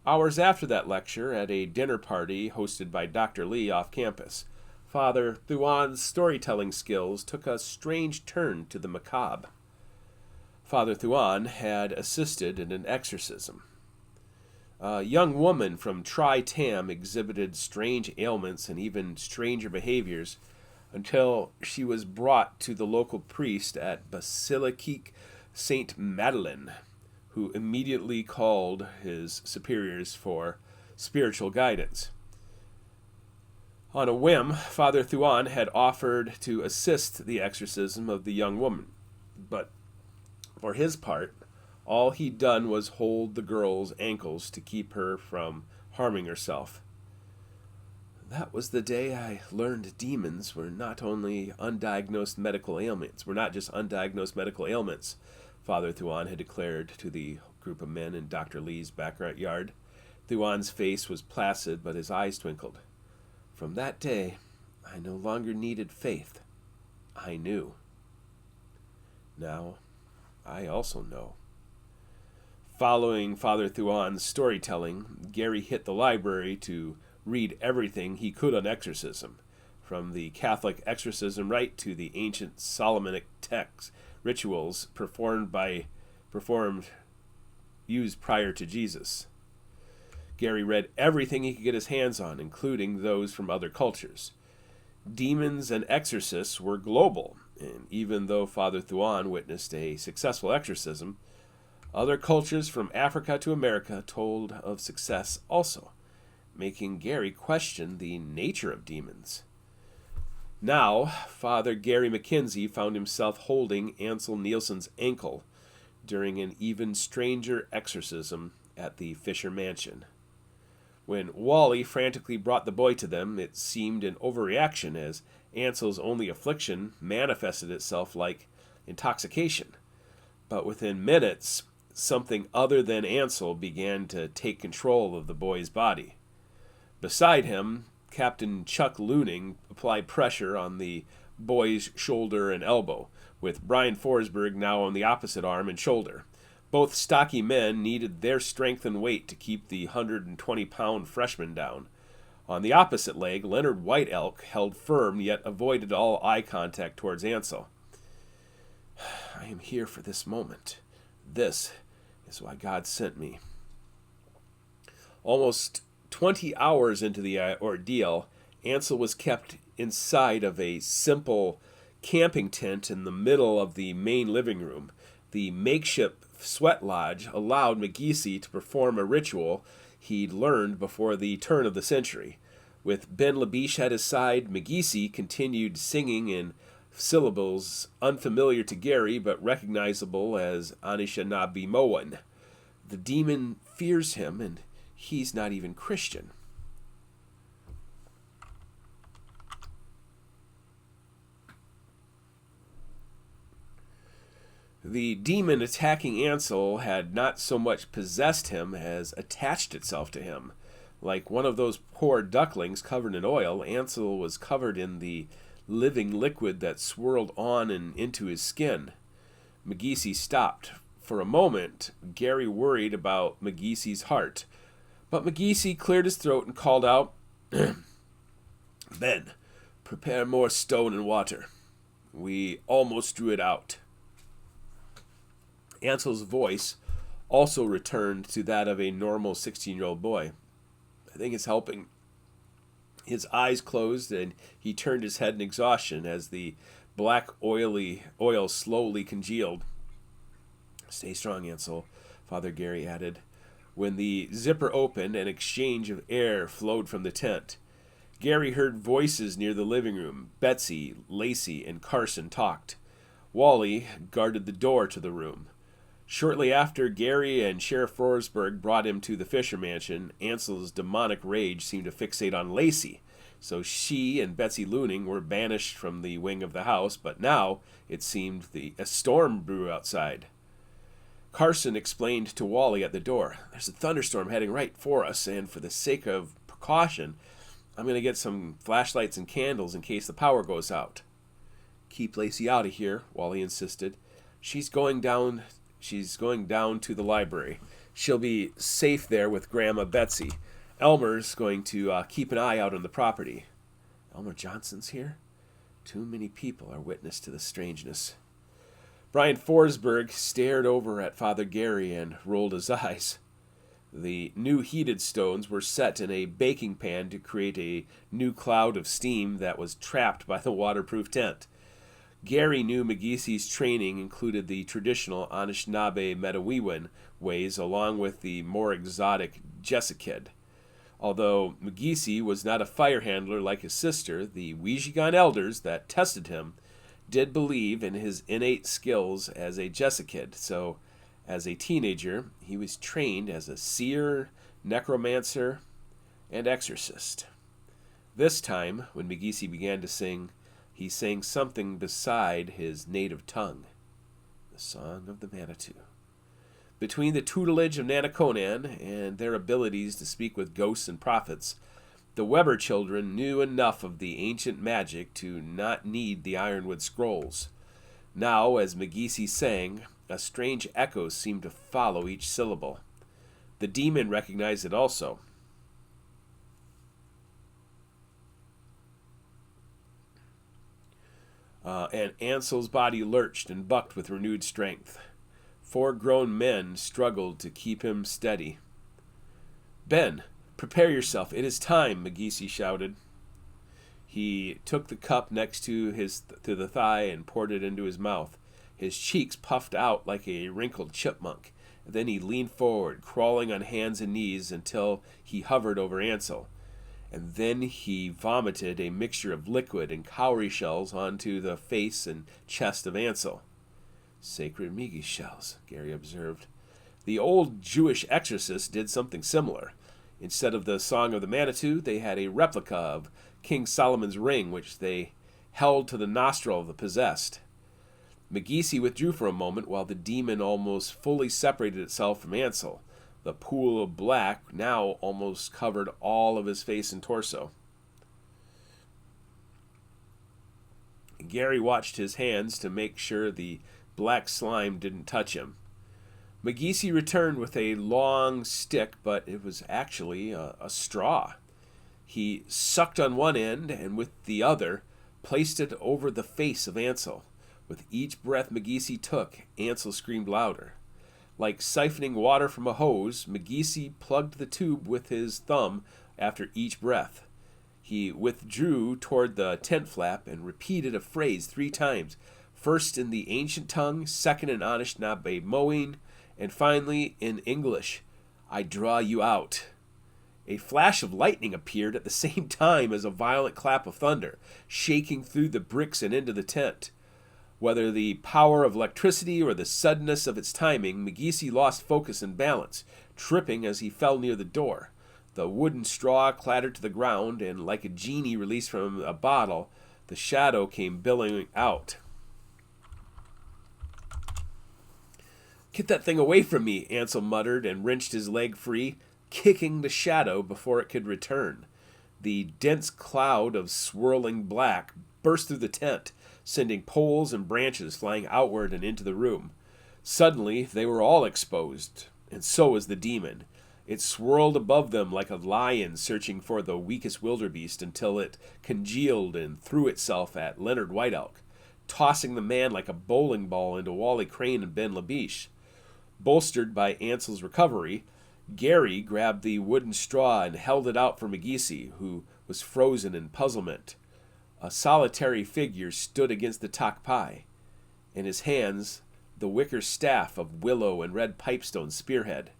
Hours after that lecture, at a dinner party hosted by Dr. Lee off campus, Father Thuan's storytelling skills took a strange turn to the macabre. Father Thuan had assisted in an exorcism. A young woman from Tri-Tam exhibited strange ailments and even stranger behaviors until she was brought to the local priest at Basilique Saint Madeleine, who immediately called his superiors for spiritual guidance. On a whim, Father Thuan had offered to assist the exorcism of the young woman, but for his part, all he'd done was hold the girl's ankles to keep her from harming herself. That was the day I learned demons were not only undiagnosed medical ailments, Father Thuan had declared to the group of men in Dr. Lee's backyard. Thuan's face was placid, but his eyes twinkled. From that day, I no longer needed faith. I knew. Now, I also know. Following Father Thuan's storytelling, Gary hit the library to read everything he could on exorcism, from the Catholic exorcism rite to the ancient Solomonic texts, rituals used prior to Jesus. Gary read everything he could get his hands on, including those from other cultures. Demons and exorcists were global, and even though Father Thuan witnessed a successful exorcism, other cultures from Africa to America told of success also, making Gary question the nature of demons. Now, Father Gary McKenzie found himself holding Ansel Nielsen's ankle during an even stranger exorcism at the Fisher Mansion. When Wally frantically brought the boy to them, it seemed an overreaction as Ansel's only affliction manifested itself like intoxication. But within minutes, something other than Ansel began to take control of the boy's body. Beside him, Captain Chuck Looning applied pressure on the boy's shoulder and elbow, with Brian Forsberg now on the opposite arm and shoulder. Both stocky men needed their strength and weight to keep the 120-pound freshman down. On the opposite leg, Leonard White Elk held firm yet avoided all eye contact towards Ansel. I am here for this moment. This is why God sent me. Almost 20 hours into the ordeal, Ansel was kept inside of a simple camping tent in the middle of the main living room. The makeshift sweat lodge allowed McGeesey to perform a ritual he'd learned before the turn of the century. With Ben Labiche at his side, McGeesey continued singing in syllables unfamiliar to Gary but recognizable as Anishinaabe-Moan. The demon fears him, and he's not even Christian. The demon attacking Ansel had not so much possessed him as attached itself to him. Like one of those poor ducklings covered in oil, Ansel was covered in the living liquid that swirled on and into his skin. McGeesey stopped. For a moment, Gary worried about McGeesey's heart. But McGeesey cleared his throat and called out, Ben, prepare more stone and water. We almost drew it out. Ansel's voice also returned to that of a normal 16-year-old boy. I think it's helping. His eyes closed and he turned his head in exhaustion as the black oil slowly congealed. Stay strong, Ansel, Father Gary added. When the zipper opened, an exchange of air flowed from the tent. Gary heard voices near the living room. Betsy, Lacey, and Carson talked. Wally guarded the door to the room. Shortly after Gary and Sheriff Forsberg brought him to the Fisher Mansion, Ansel's demonic rage seemed to fixate on Lacey, so she and Betsy Looning were banished from the wing of the house, but now it seemed a storm brew outside. Carson explained to Wally at the door, there's a thunderstorm heading right for us, and for the sake of precaution, I'm going to get some flashlights and candles in case the power goes out. Keep Lacey out of here, Wally insisted. She's going down to the library. She'll be safe there with Grandma Betsy. Elmer's going to keep an eye out on the property. Elmer Johnson's here? Too many people are witness to the strangeness. Brian Forsberg stared over at Father Gary and rolled his eyes. The new heated stones were set in a baking pan to create a new cloud of steam that was trapped by the waterproof tent. Gary knew McGeese's training included the traditional Anishinaabe Metaweewin ways along with the more exotic Jessicid. Although McGeese was not a fire handler like his sister, the Weejigan elders that tested him did believe in his innate skills as a Jessicid, so as a teenager he was trained as a seer, necromancer, and exorcist. This time, when McGeese began to sing, he sang something beside his native tongue, the Song of the Manitou. Between the tutelage of Nana Conan and their abilities to speak with ghosts and prophets, the Weber children knew enough of the ancient magic to not need the ironwood scrolls. Now, as McGeese sang, a strange echo seemed to follow each syllable. The demon recognized it also. And Ansel's body lurched and bucked with renewed strength. 4 grown men struggled to keep him steady. "Ben, prepare yourself. It is time," McGeese shouted. He took the cup next to the thigh and poured it into his mouth. His cheeks puffed out like a wrinkled chipmunk. Then he leaned forward, crawling on hands and knees until he hovered over Ansel. And then he vomited a mixture of liquid and cowrie shells onto the face and chest of Ansel. "Sacred Migi shells," Gary observed. The old Jewish exorcists did something similar. Instead of the Song of the Manitou, they had a replica of King Solomon's ring, which they held to the nostril of the possessed. McGeese withdrew for a moment while the demon almost fully separated itself from Ansel. The pool of black now almost covered all of his face and torso. Gary watched his hands to make sure the black slime didn't touch him. McGeese returned with a long stick, but it was actually a straw. He sucked on one end and with the other placed it over the face of Ansel. With each breath McGeese took, Ansel screamed louder. Like siphoning water from a hose, McGeese plugged the tube with his thumb after each breath. He withdrew toward the tent flap and repeated a phrase 3 times, first in the ancient tongue, second in Anishinaabe Moine, and finally in English, "I draw you out." A flash of lightning appeared at the same time as a violent clap of thunder, shaking through the bricks and into the tent. Whether the power of electricity or the suddenness of its timing, McGeese lost focus and balance, tripping as he fell near the door. The wooden straw clattered to the ground, and like a genie released from a bottle, the shadow came billowing out. "Get that thing away from me," Ansel muttered and wrenched his leg free, kicking the shadow before it could return. The dense cloud of swirling black burst through the tent, sending poles and branches flying outward and into the room. Suddenly, they were all exposed, and so was the demon. It swirled above them like a lion searching for the weakest wildebeest until it congealed and threw itself at Leonard Whiteelk, tossing the man like a bowling ball into Wally Crane and Ben Labiche. Bolstered by Ansel's recovery, Gary grabbed the wooden straw and held it out for McGeese, who was frozen in puzzlement. A solitary figure stood against the takpai. In his hands, the wicker staff of willow and red pipestone spearhead.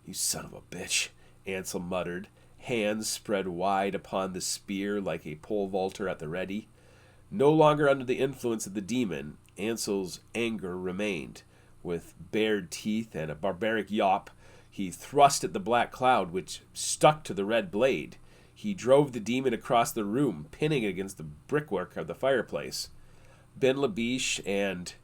"You son of a bitch," Ansel muttered, hands spread wide upon the spear like a pole vaulter at the ready. No longer under the influence of the demon, Ansel's anger remained. With bared teeth and a barbaric yawp, he thrust at the black cloud, which stuck to the red blade. He drove the demon across the room, pinning it against the brickwork of the fireplace. Ben Labiche and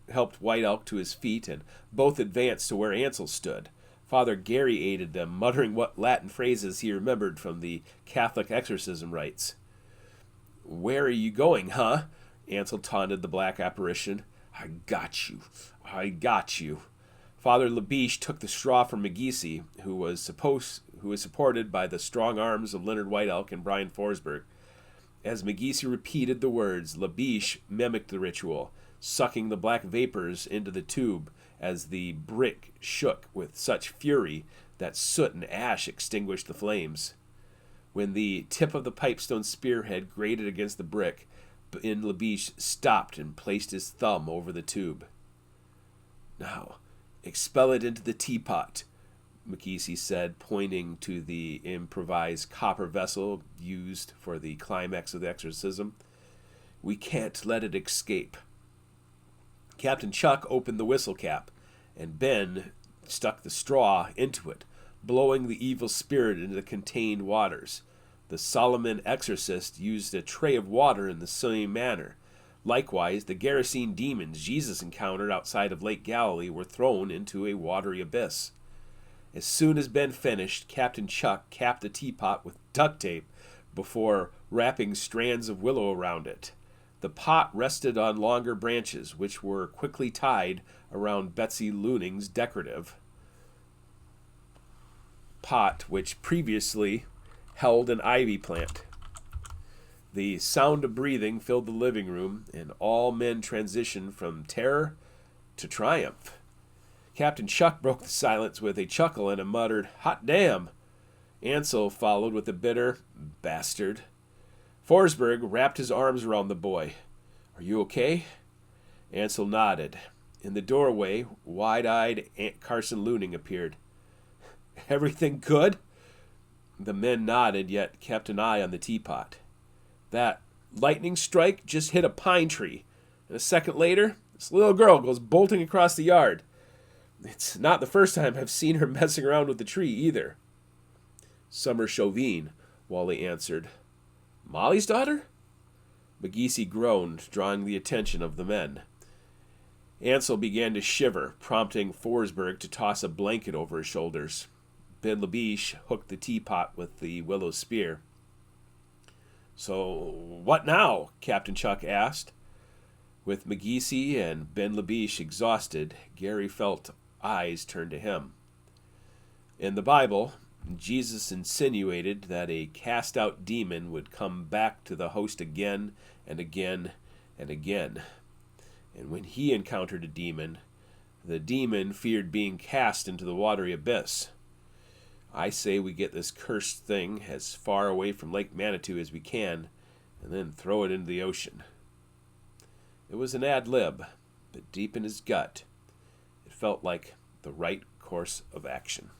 helped White Elk to his feet, and both advanced to where Ansel stood. Father Gary aided them, muttering what Latin phrases he remembered from the Catholic exorcism rites. "Where are you going, huh?" Ansel taunted the black apparition. I got you. I got you. Father Labiche took the straw from McGeesy, who was supported by the strong arms of Leonard White Elk and Brian Forsberg. As McGeesy repeated the words, Labiche mimicked the ritual, sucking the black vapors into the tube as the brick shook with such fury that soot and ash extinguished the flames. When the tip of the pipestone spearhead grated against the brick, Ben Labiche stopped and placed his thumb over the tube. Now, expel it into the teapot, McGeesy said, pointing to the improvised copper vessel used for the climax of the exorcism. We can't let it escape. Captain Chuck opened the whistle cap, and Ben stuck the straw into it, blowing the evil spirit into the contained waters. The Solomon exorcist used a tray of water in the same manner. Likewise, the Gerasene demons Jesus encountered outside of Lake Galilee were thrown into a watery abyss. As soon as Ben finished, Captain Chuck capped the teapot with duct tape before wrapping strands of willow around it. The pot rested on longer branches, which were quickly tied around Betsy Looning's decorative pot, which previously held an ivy plant. The sound of breathing filled the living room, and all men transitioned from terror to triumph. Captain Chuck broke the silence with a chuckle and a muttered, "Hot damn!" Ansel followed with a bitter, "Bastard." Forsberg wrapped his arms around the boy. "Are you okay?" Ansel nodded. In the doorway, wide-eyed Aunt Carson Looning appeared. "Everything good?" The men nodded, yet kept an eye on the teapot. "That lightning strike just hit a pine tree, and a second later, this little girl goes bolting across the yard. It's not the first time I've seen her messing around with the tree, either." "Summer Chauvin," Wally answered. "Molly's daughter?" McGeesy groaned, drawing the attention of the men. Ansel began to shiver, prompting Forsberg to toss a blanket over his shoulders. Ben Labiche hooked the teapot with the willow spear. "So, what now?" Captain Chuck asked. With McGeesy and Ben Labiche exhausted, Gary felt eyes turn to him. In the Bible, Jesus insinuated that a cast-out demon would come back to the host again and again and again. And when he encountered a demon, the demon feared being cast into the watery abyss. I say we get this cursed thing as far away from Lake Manitou as we can, and then throw it into the ocean. It was an ad lib, but deep in his gut, it felt like the right course of action.